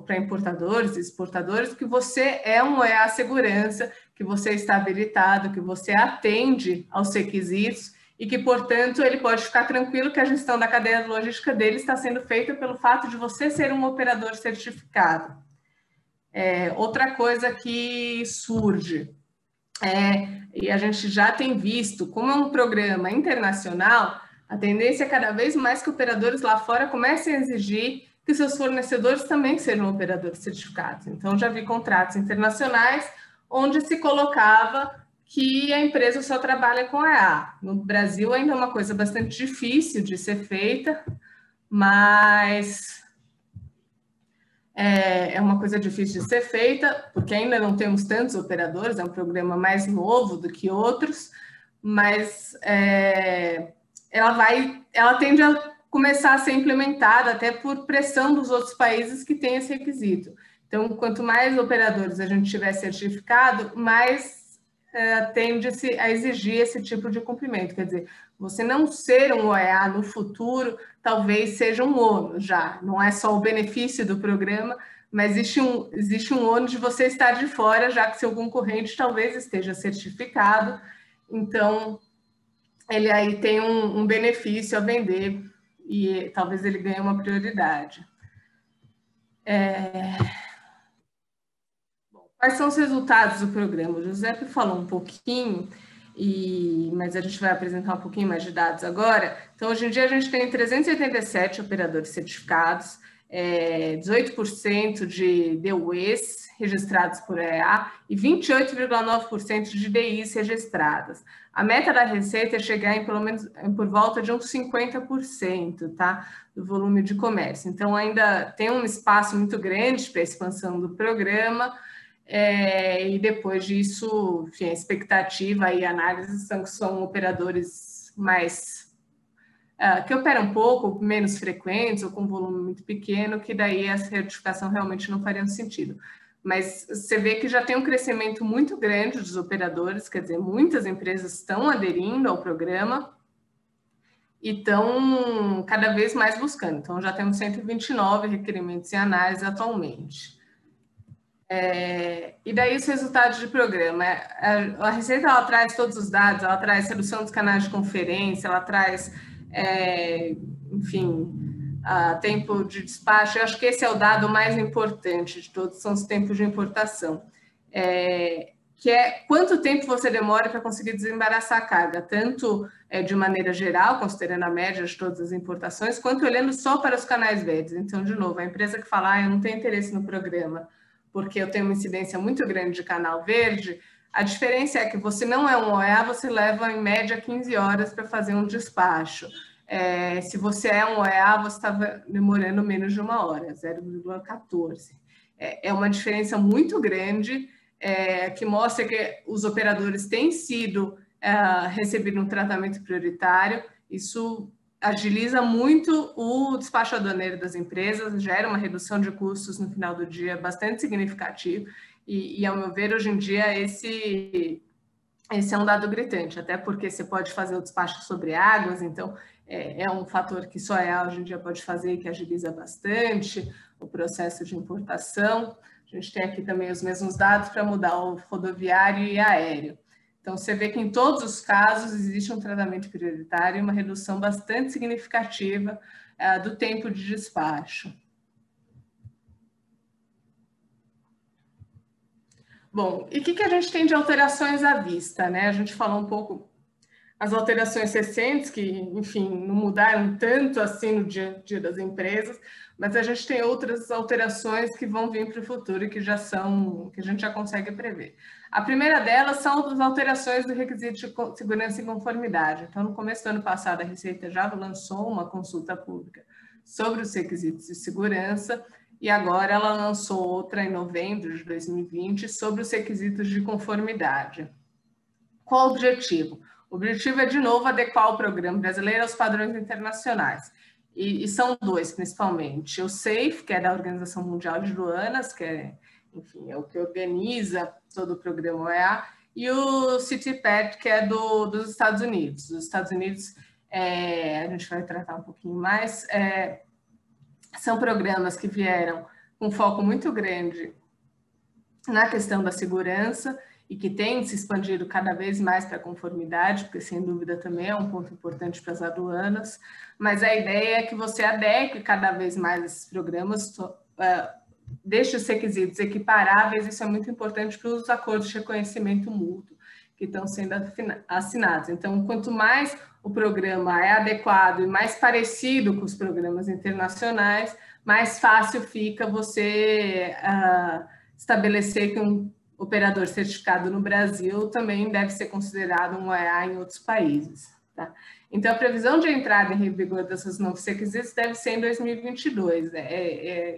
para importadores e exportadores que você é um OEA Segurança, que você está habilitado, que você atende aos requisitos e que, portanto, ele pode ficar tranquilo que a gestão da cadeia logística dele está sendo feita pelo fato de você ser um operador certificado. Outra coisa que surge, e a gente já tem visto, como é um programa internacional, a tendência é cada vez mais que operadores lá fora comecem a exigir que seus fornecedores também sejam operadores certificados. Então, já vi contratos internacionais onde se colocava que a empresa só trabalha com EA. No Brasil ainda é uma coisa bastante difícil de ser feita, mas é uma coisa difícil de ser feita, porque ainda não temos tantos operadores, é um programa mais novo do que outros, mas ela tende a começar a ser implementada até por pressão dos outros países que têm esse requisito. Então, quanto mais operadores a gente tiver certificado, mais tende-se a exigir esse tipo de cumprimento. Quer dizer, você não ser um OEA no futuro talvez seja um ônus já, não é só o benefício do programa, mas existe um ônus de você estar de fora, já que seu concorrente talvez esteja certificado, então ele aí tem um benefício a vender e talvez ele ganhe uma prioridade. Quais são os resultados do programa? O Giuseppe falou um pouquinho, mas a gente vai apresentar um pouquinho mais de dados agora. Então, hoje em dia, a gente tem 387 operadores certificados, 18% de DUEs registrados por EA e 28,9% de DIs registradas. A meta da Receita é chegar em pelo menos por volta de uns 50%, tá, do volume de comércio. Então, ainda tem um espaço muito grande para a expansão do programa. E depois disso, enfim, a expectativa e a análise são operadores mais que operam um pouco, menos frequentes ou com volume muito pequeno, que daí a certificação realmente não faria sentido. Mas você vê que já tem um crescimento muito grande dos operadores, quer dizer, muitas empresas estão aderindo ao programa e estão cada vez mais buscando. Então, já temos 129 requerimentos em análise atualmente. E daí os resultados de programa. A Receita ela traz todos os dados, ela traz redução dos canais de conferência, ela traz, enfim, tempo de despacho. Eu acho que esse é o dado mais importante de todos, são os tempos de importação. Que é quanto tempo você demora para conseguir desembaraçar a carga, tanto de maneira geral, considerando a média de todas as importações, quanto olhando só para os canais verdes. Então, de novo, a empresa que fala, eu não tenho interesse no programa, porque eu tenho uma incidência muito grande de canal verde, a diferença é que você não é um OEA, você leva em média 15 horas para fazer um despacho. Se você é um OEA, você está demorando menos de 1 hora, 0,14. É uma diferença muito grande, que mostra que os operadores têm sido recebido um tratamento prioritário. Isso agiliza muito o despacho aduaneiro das empresas, gera uma redução de custos no final do dia bastante significativo e ao meu ver, hoje em dia, esse é um dado gritante, até porque você pode fazer o despacho sobre águas, então é um fator que só hoje em dia pode fazer e que agiliza bastante o processo de importação. A gente tem aqui também os mesmos dados para mudar o rodoviário e aéreo. Então, você vê que em todos os casos existe um tratamento prioritário e uma redução bastante significativa do tempo de despacho. Bom, e o que a gente tem de alterações à vista, né? A gente falou um pouco as alterações recentes, que, enfim, não mudaram tanto assim no dia a dia das empresas, mas a gente tem outras alterações que vão vir para o futuro e que a gente já consegue prever. A primeira delas são as alterações do requisito de segurança e conformidade. Então, no começo do ano passado, a Receita já lançou uma consulta pública sobre os requisitos de segurança e agora ela lançou outra em novembro de 2020 sobre os requisitos de conformidade. Qual o objetivo? O objetivo é, de novo, adequar o programa brasileiro aos padrões internacionais. E são dois, principalmente. O SAFE, que é da Organização Mundial de Aduanas, que é, enfim, é o que organiza todo o programa OEA, e o CityPath, que é dos Estados Unidos. Os Estados Unidos, a gente vai tratar um pouquinho mais, são programas que vieram com foco muito grande na questão da segurança e que tem se expandido cada vez mais para a conformidade, porque sem dúvida também é um ponto importante para as aduanas, mas a ideia é que você adeque cada vez mais esses programas, deixe os requisitos equiparáveis. Isso é muito importante para os acordos de reconhecimento mútuo que estão sendo assinados. Então, quanto mais o programa é adequado e mais parecido com os programas internacionais, mais fácil fica você estabelecer que um operador certificado no Brasil também deve ser considerado um OEA em outros países. Tá? Então, a previsão de entrada em vigor desses novos requisitos deve ser em 2022.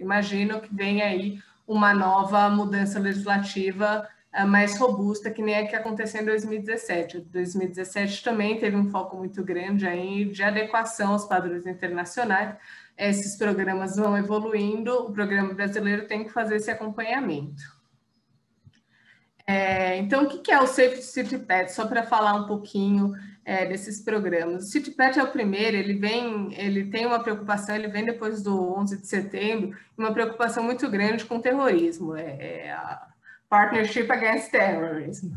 Imagino que venha aí uma nova mudança legislativa mais robusta, que nem a que aconteceu em 2017. 2017 também teve um foco muito grande aí de adequação aos padrões internacionais. Esses programas vão evoluindo, o programa brasileiro tem que fazer esse acompanhamento. Então, o que é o Safety CityPath? Só para falar um pouquinho desses programas. O CityPath é o primeiro, ele tem uma preocupação, ele vem depois do 11 de setembro, uma preocupação muito grande com o terrorismo, a Partnership Against Terrorism.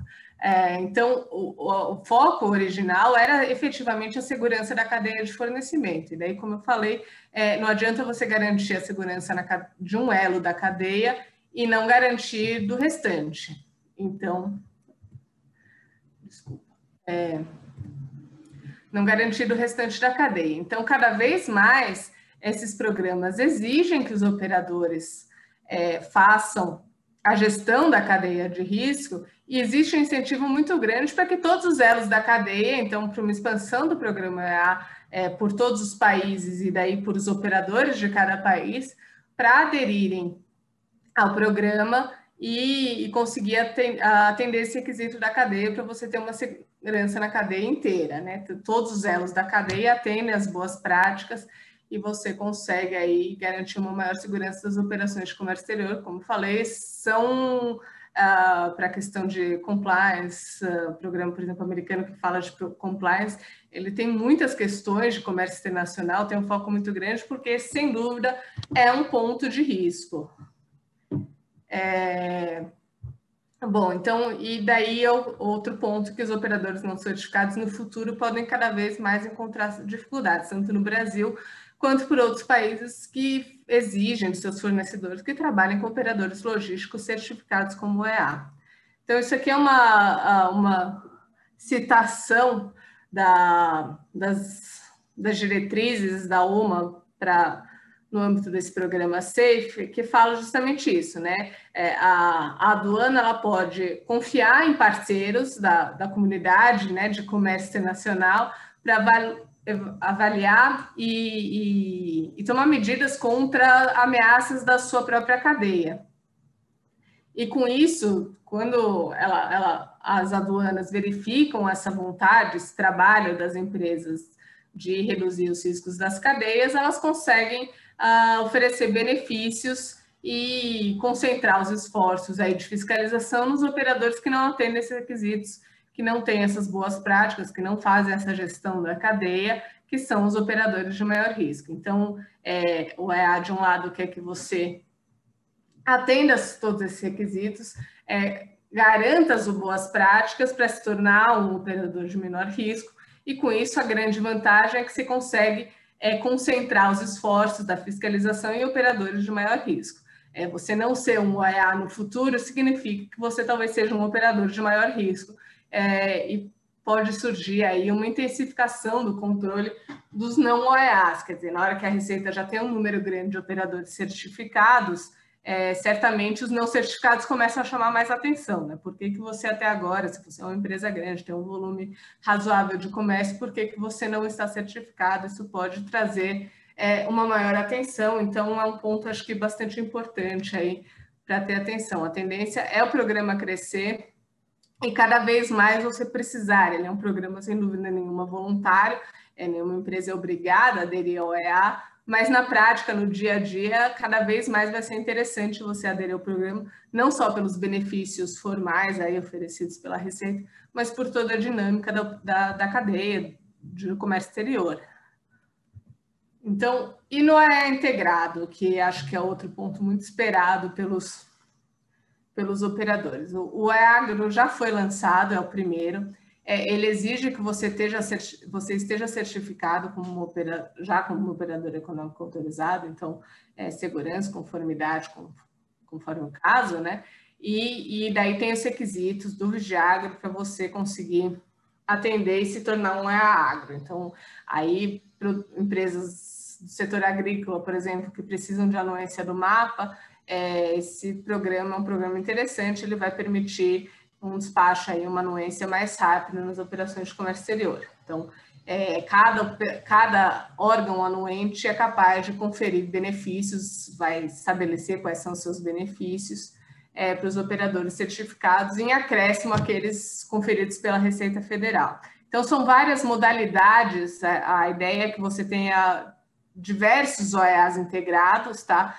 Então, o foco original era efetivamente a segurança da cadeia de fornecimento. E daí, como eu falei, não adianta você garantir a segurança de um elo da cadeia e não garantir do restante. Então, desculpa, não garantir do restante da cadeia. Então, cada vez mais, esses programas exigem que os operadores façam a gestão da cadeia de risco, e existe um incentivo muito grande para que todos os elos da cadeia, então, para uma expansão do programa EA por todos os países e daí por os operadores de cada país, para aderirem ao programa e conseguir atender esse requisito da cadeia para você ter uma segurança na cadeia inteira, né? Todos os elos da cadeia atendem as boas práticas e você consegue aí garantir uma maior segurança das operações de comércio exterior. Como falei, são para a questão de compliance, o programa, por exemplo, americano que fala de compliance, ele tem muitas questões de comércio internacional, tem um foco muito grande, porque, sem dúvida, é um ponto de risco. Bom, então, e daí é outro ponto que os operadores não certificados no futuro podem cada vez mais encontrar dificuldades, tanto no Brasil quanto por outros países que exigem de seus fornecedores que trabalhem com operadores logísticos certificados como EA. Então, isso aqui é uma citação das diretrizes da OMA no âmbito desse programa SAFE, que fala justamente isso, né? A aduana ela pode confiar em parceiros da comunidade, né, de comércio internacional para avaliar e tomar medidas contra ameaças da sua própria cadeia. E com isso, quando as aduanas verificam essa vontade, esse trabalho das empresas de reduzir os riscos das cadeias, elas conseguem oferecer benefícios e concentrar os esforços aí de fiscalização nos operadores que não atendem esses requisitos, que não têm essas boas práticas, que não fazem essa gestão da cadeia, que são os operadores de maior risco. Então, o EA, de um lado, quer que você atenda todos esses requisitos, garanta as boas práticas para se tornar um operador de menor risco, e com isso a grande vantagem é que você consegue concentrar os esforços da fiscalização em operadores de maior risco. Você não ser um OEA no futuro significa que você talvez seja um operador de maior risco, e pode surgir aí uma intensificação do controle dos não OEAs, quer dizer, na hora que a Receita já tem um número grande de operadores certificados, certamente os não certificados começam a chamar mais atenção, né? Por que você até agora, se você é uma empresa grande, tem um volume razoável de comércio, por que você não está certificado? Isso pode trazer uma maior atenção, então é um ponto, acho que, bastante importante aí para ter atenção. A tendência é o programa crescer e cada vez mais você precisar. Ele é um programa, sem dúvida nenhuma, voluntário, nenhuma empresa é obrigada a aderir ao EA, mas na prática, no dia a dia, cada vez mais vai ser interessante você aderir ao programa, não só pelos benefícios formais aí oferecidos pela Receita, mas por toda a dinâmica da cadeia de comércio exterior. Então, e no OEA integrado, que acho que é outro ponto muito esperado pelos operadores. O OEA Agro já foi lançado, é o primeiro. Ele exige que você esteja certificado já como operador econômico autorizado, então, segurança, conformidade, conforme o caso, né? E daí tem os requisitos do Vigiagro para você conseguir atender e se tornar um OEA Agro. Então, aí, para empresas do setor agrícola, por exemplo, que precisam de anuência do mapa, esse programa é um programa interessante, ele vai permitir um despacho, aí, uma anuência mais rápida nas operações de comércio exterior. Então, cada órgão anuente é capaz de conferir benefícios, vai estabelecer quais são os seus benefícios para os operadores certificados, em acréscimo àqueles conferidos pela Receita Federal. Então, são várias modalidades, a ideia é que você tenha diversos OEAs integrados, tá?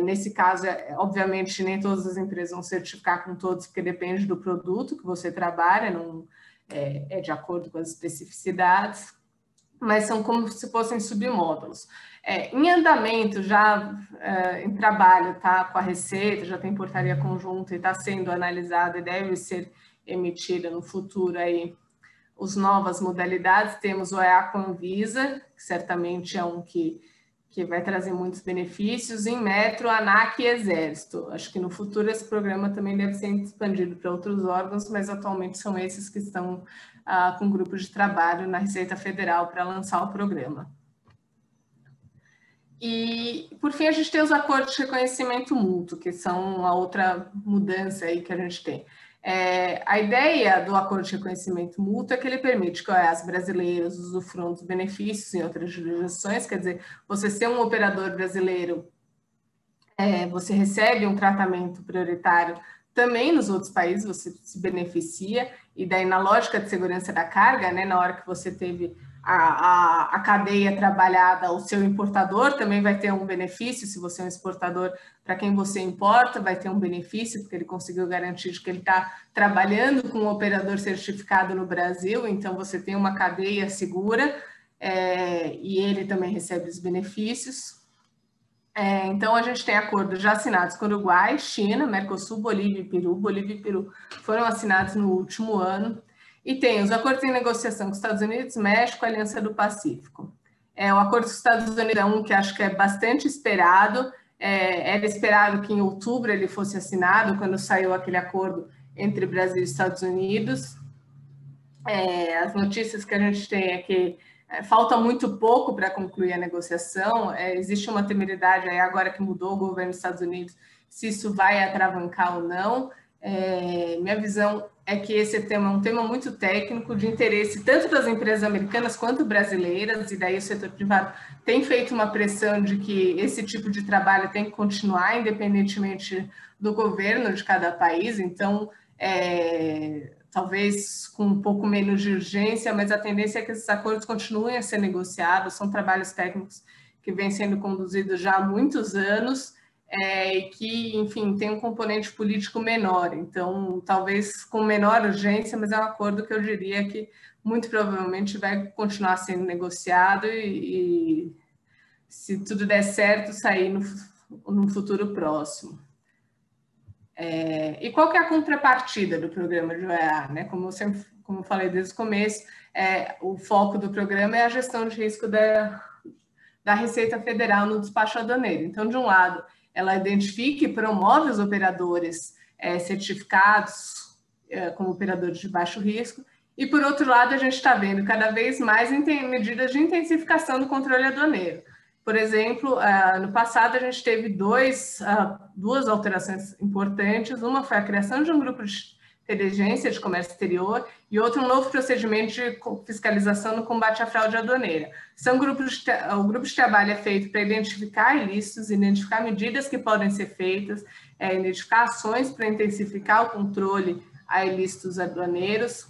Nesse caso, obviamente, nem todas as empresas vão certificar com todos, porque depende do produto que você trabalha, não é de acordo com as especificidades, mas são como se fossem submódulos. Em andamento, já em trabalho, tá, com a Receita, já tem portaria conjunta e está sendo analisada e deve ser emitida no futuro aí as novas modalidades. Temos o OEA com Anvisa, que certamente é um que vai trazer muitos benefícios, em Metro, ANAC e Exército. Acho que no futuro esse programa também deve ser expandido para outros órgãos, mas atualmente são esses que estão com grupos de trabalho na Receita Federal para lançar o programa. E, por fim, a gente tem os acordos de reconhecimento mútuo, que são a outra mudança aí que a gente tem. A ideia do acordo de reconhecimento mútuo é que ele permite que os brasileiros usufruam dos benefícios em outras jurisdições, quer dizer, você ser um operador brasileiro, você recebe um tratamento prioritário também nos outros países, você se beneficia, e daí na lógica de segurança da carga, né, na hora que você teve a cadeia trabalhada, o seu importador também vai ter um benefício, se você é um exportador, para quem você importa, vai ter um benefício, porque ele conseguiu garantir que ele está trabalhando com um operador certificado no Brasil, então você tem uma cadeia segura, e ele também recebe os benefícios. Então, a gente tem acordos já assinados com Uruguai, China, Mercosul, Bolívia e Peru. Bolívia e Peru foram assinados no último ano. E tem os acordos em negociação com os Estados Unidos, México, Aliança do Pacífico. O acordo com os Estados Unidos é um que acho que é bastante esperado. Era esperado que em outubro ele fosse assinado, quando saiu aquele acordo entre Brasil e Estados Unidos. As notícias que a gente tem é que falta muito pouco para concluir a negociação. Existe uma temeridade aí, agora que mudou o governo dos Estados Unidos, se isso vai atravancar ou não. Minha visão é que esse tema é um tema muito técnico, de interesse tanto das empresas americanas quanto brasileiras, e daí o setor privado tem feito uma pressão de que esse tipo de trabalho tem que continuar, independentemente do governo de cada país. Então, talvez com um pouco menos de urgência, mas a tendência é que esses acordos continuem a ser negociados. São trabalhos técnicos que vêm sendo conduzidos já há muitos anos, e que, enfim, tem um componente político menor. Então, talvez com menor urgência, mas é um acordo que eu diria que muito provavelmente vai continuar sendo negociado e se tudo der certo, sair no futuro próximo. E qual que é a contrapartida do programa de OEA? Né? Como eu falei desde o começo, o foco do programa é a gestão de risco da Receita Federal no despacho aduaneiro. Então, de um lado, ela identifica e promove os operadores certificados como operadores de baixo risco, e, por outro lado, a gente está vendo cada vez mais medidas de intensificação do controle aduaneiro. Por exemplo, no passado a gente teve duas alterações importantes. Uma foi a criação de um grupo de inteligência de comércio exterior e outro um novo procedimento de fiscalização no combate à fraude aduaneira. O grupo de trabalho é feito para identificar ilícitos, identificar medidas que podem ser feitas, identificar ações para intensificar o controle a ilícitos aduaneiros.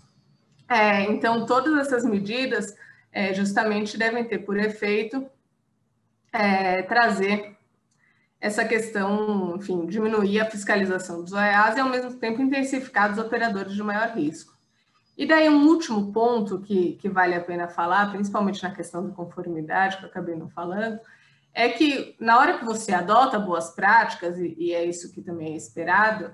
Então, todas essas medidas justamente devem ter por efeito trazer essa questão, enfim, diminuir a fiscalização dos OEAs e, ao mesmo tempo, intensificar os operadores de maior risco. E daí um último ponto que vale a pena falar, principalmente na questão da conformidade, que eu acabei não falando, é que na hora que você adota boas práticas, e é isso que também é esperado,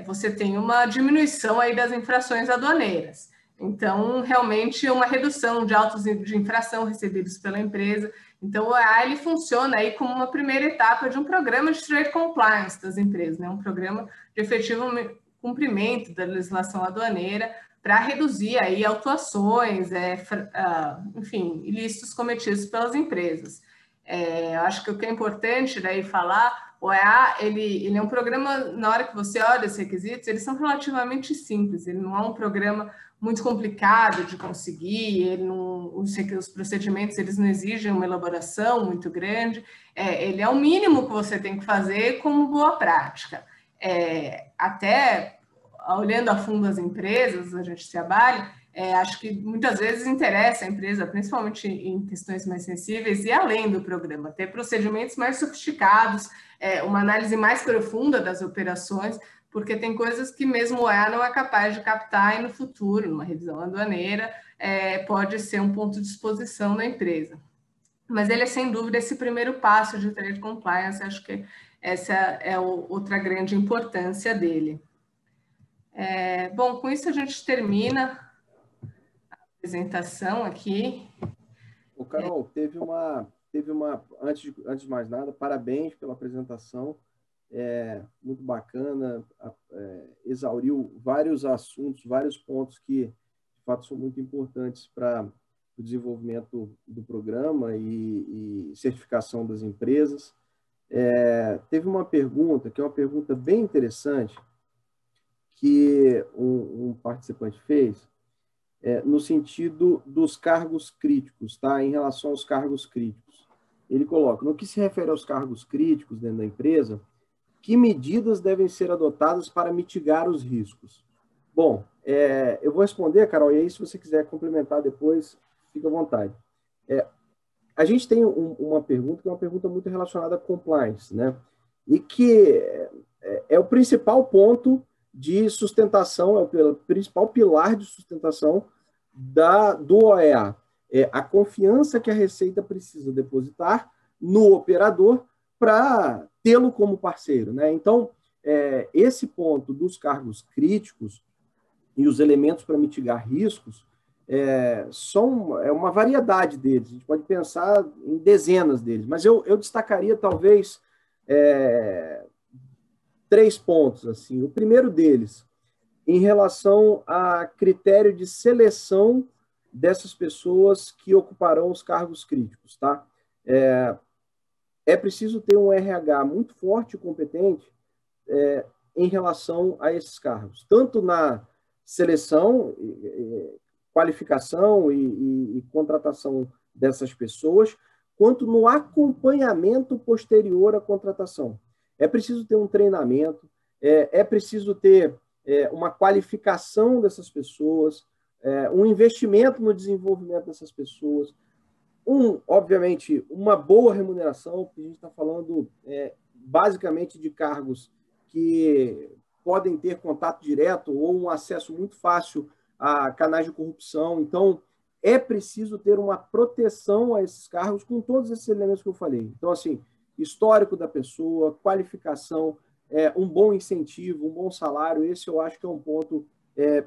você tem uma diminuição aí das infrações aduaneiras. Então, realmente, uma redução de autos de infração recebidos pela empresa. Então, o OEA ele funciona aí como uma primeira etapa de um programa de trade compliance das empresas, né? Um programa de efetivo cumprimento da legislação aduaneira para reduzir aí autuações, enfim, ilícitos cometidos pelas empresas. Eu acho que o que é importante daí falar, o OEA, ele é um programa, na hora que você olha os requisitos, eles são relativamente simples, ele não é um programa muito complicado de conseguir, ele não, os procedimentos eles não exigem uma elaboração muito grande, ele é o mínimo que você tem que fazer como boa prática. Até olhando a fundo as empresas, a gente trabalha, acho que muitas vezes interessa a empresa, principalmente em questões mais sensíveis, e além do programa, ter procedimentos mais sofisticados, uma análise mais profunda das operações, porque tem coisas que mesmo o OEA não é capaz de captar e no futuro, numa revisão aduaneira, pode ser um ponto de exposição da empresa. Mas ele é, sem dúvida, esse primeiro passo de trade compliance, acho que essa é outra grande importância dele. Bom, com isso a gente termina a apresentação aqui.
Ô, Carol, antes de mais nada, parabéns pela apresentação, muito bacana, exauriu vários assuntos, vários pontos que, de fato, são muito importantes para o desenvolvimento do programa e certificação das empresas. Teve uma pergunta, que é uma pergunta bem interessante, que um participante fez, no sentido dos cargos críticos, tá? Em relação aos cargos críticos. Ele coloca, no que se refere aos cargos críticos dentro da empresa, que medidas devem ser adotadas para mitigar os riscos? Bom, eu vou responder, Carol, e aí se você quiser complementar depois, fica à vontade. A gente tem uma pergunta, que é uma pergunta muito relacionada a compliance, né? E que é o principal ponto de sustentação, é o principal pilar de sustentação do OEA. A confiança que a Receita precisa depositar no operador para tê-lo como parceiro, né? Então, esse ponto dos cargos críticos e os elementos para mitigar riscos são uma variedade deles. A gente pode pensar em dezenas deles, mas eu destacaria talvez 3 pontos. Assim. O primeiro deles, em relação a critério de seleção dessas pessoas que ocuparão os cargos críticos, tá? É preciso ter um RH muito forte e competente em relação a esses cargos, tanto na seleção, qualificação e contratação dessas pessoas, quanto no acompanhamento posterior à contratação. É preciso ter um treinamento, é preciso ter uma qualificação dessas pessoas, um investimento no desenvolvimento dessas pessoas, obviamente, uma boa remuneração, porque a gente está falando basicamente de cargos que podem ter contato direto ou um acesso muito fácil a canais de corrupção. Então, é preciso ter uma proteção a esses cargos com todos esses elementos que eu falei. Então, assim, histórico da pessoa, qualificação, um bom incentivo, um bom salário, esse eu acho que é um ponto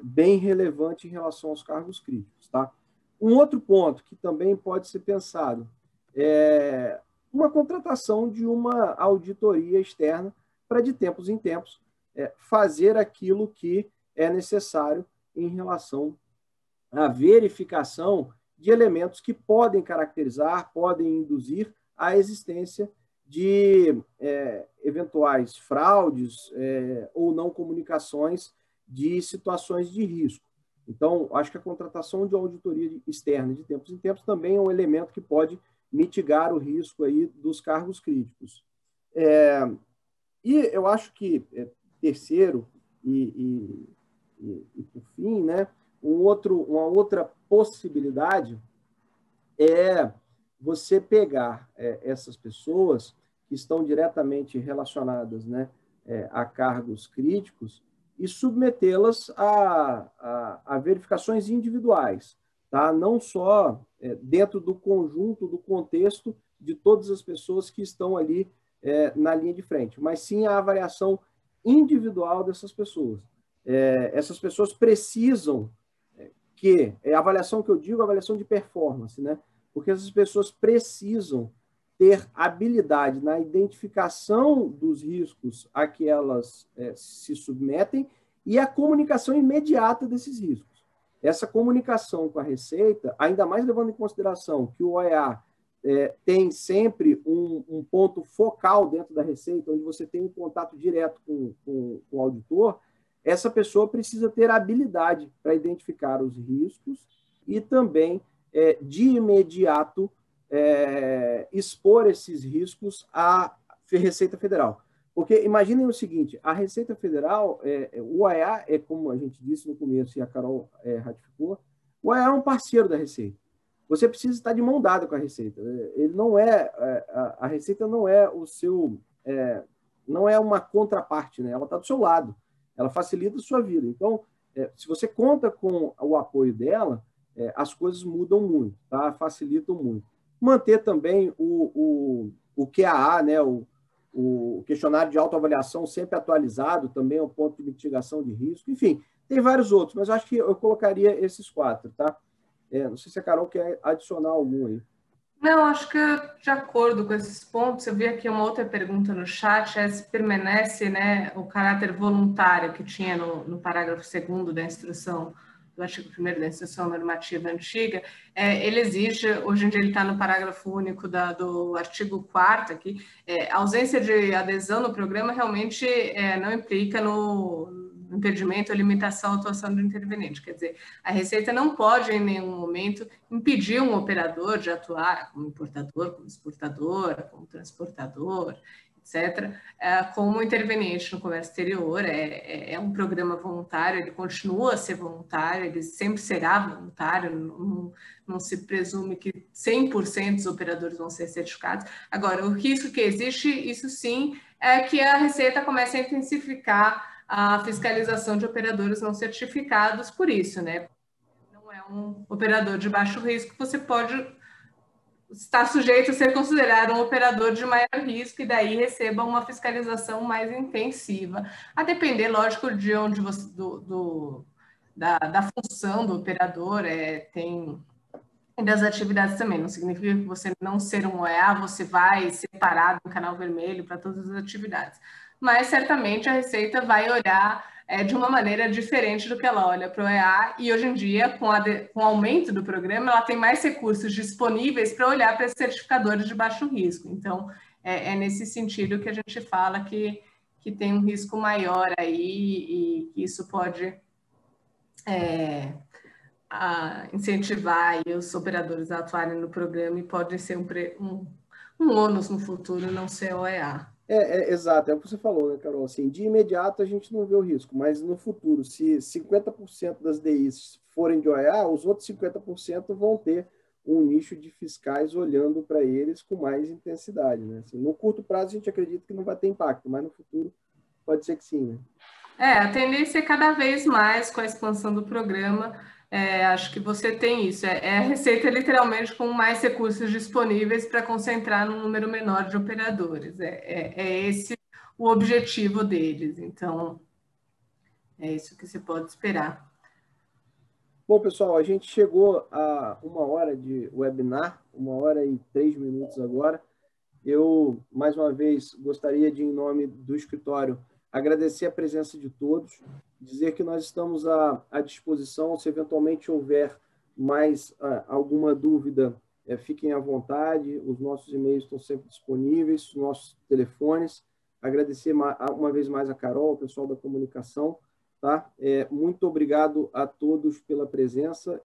bem relevante em relação aos cargos críticos, tá? Um outro ponto que também pode ser pensado é uma contratação de uma auditoria externa para, de tempos em tempos, fazer aquilo que é necessário em relação à verificação de elementos que podem caracterizar, podem induzir a existência de eventuais fraudes ou não comunicações de situações de risco. Então, acho que a contratação de auditoria externa de tempos em tempos também é um elemento que pode mitigar o risco aí dos cargos críticos. E eu acho que, terceiro e por fim, né, uma outra possibilidade é você pegar essas pessoas que estão diretamente relacionadas, né, a cargos críticos e submetê-las a verificações individuais, tá? Não só dentro do conjunto, do contexto de todas as pessoas que estão ali na linha de frente, mas sim a avaliação individual dessas pessoas. Essas pessoas precisam a avaliação que eu digo, a avaliação de performance, né? Porque essas pessoas precisam ter habilidade na identificação dos riscos a que elas se submetem e a comunicação imediata desses riscos. Essa comunicação com a Receita, ainda mais levando em consideração que o OEA tem sempre um ponto focal dentro da Receita, onde você tem um contato direto com o auditor, essa pessoa precisa ter habilidade para identificar os riscos e também, de imediato, expor esses riscos à Receita Federal. Porque imaginem o seguinte, a Receita Federal, o OEA, como a gente disse no começo e a Carol ratificou, o OEA é um parceiro da Receita. Você precisa estar de mão dada com a Receita. Ele não a Receita não é o seu, não é uma contraparte, né? Ela está do seu lado. Ela facilita a sua vida. Então, se você conta com o apoio dela, as coisas mudam muito, tá? Facilitam muito. Manter também o QAA, né? O questionário de autoavaliação sempre atualizado, também é um ponto de mitigação de risco. Enfim, tem vários outros, mas eu acho que eu colocaria esses 4, tá? Não sei se a Carol quer adicionar algum aí.
Não, acho que de acordo com esses pontos, eu vi aqui uma outra pergunta no chat, se permanece, né, o caráter voluntário que tinha no parágrafo 2º da instrução, do artigo 1º da instrução normativa antiga, ele exige, hoje em dia ele está no parágrafo único do artigo 4º aqui, a ausência de adesão no programa realmente não implica no impedimento ou limitação à atuação do interveniente. Quer dizer, a Receita não pode, em nenhum momento, impedir um operador de atuar como importador, como exportador, como transportador, etc., como interveniente no comércio exterior. É um programa voluntário, ele continua a ser voluntário, ele sempre será voluntário, não se presume que 100% dos operadores vão ser certificados. Agora, o risco que existe, isso sim, é que a Receita comece a intensificar a fiscalização de operadores não certificados por isso, né? Não é um operador de baixo risco, você pode estar sujeito a ser considerado um operador de maior risco e daí receba uma fiscalização mais intensiva, a depender, lógico, de onde você, da função do operador, tem das atividades também. Não significa que você não ser um OEA, você vai separar do canal vermelho para todas as atividades. Mas, certamente, a Receita vai olhar de uma maneira diferente do que ela olha para o OEA, e hoje em dia, com o aumento do programa, ela tem mais recursos disponíveis para olhar para esses certificadores de baixo risco. Então, é nesse sentido que a gente fala que tem um risco maior aí e que isso pode incentivar os operadores a atuarem no programa e pode ser um ônus no futuro não ser OEA.
Exato, é o que você falou, né, Carol? Assim, de imediato a gente não vê o risco, mas no futuro, se 50% das DIs forem de OEA, os outros 50% vão ter um nicho de fiscais olhando para eles com mais intensidade, né? Assim, no curto prazo a gente acredita que não vai ter impacto, mas no futuro pode ser que sim, né?
A tendência é cada vez mais com a expansão do programa. Acho que você tem isso. A Receita literalmente com mais recursos disponíveis para concentrar num número menor de operadores. Esse o objetivo deles. Então, é isso que se pode esperar.
Bom, pessoal, a gente chegou a 1 hora de webinar, 1 hora e 3 minutos agora. Eu, mais uma vez, gostaria de, em nome do escritório, agradecer a presença de todos, dizer que nós estamos à disposição, se eventualmente houver mais alguma dúvida, fiquem à vontade, os nossos e-mails estão sempre disponíveis, os nossos telefones. Agradecer uma vez mais a Carol, o pessoal da comunicação, tá? Muito obrigado a todos pela presença.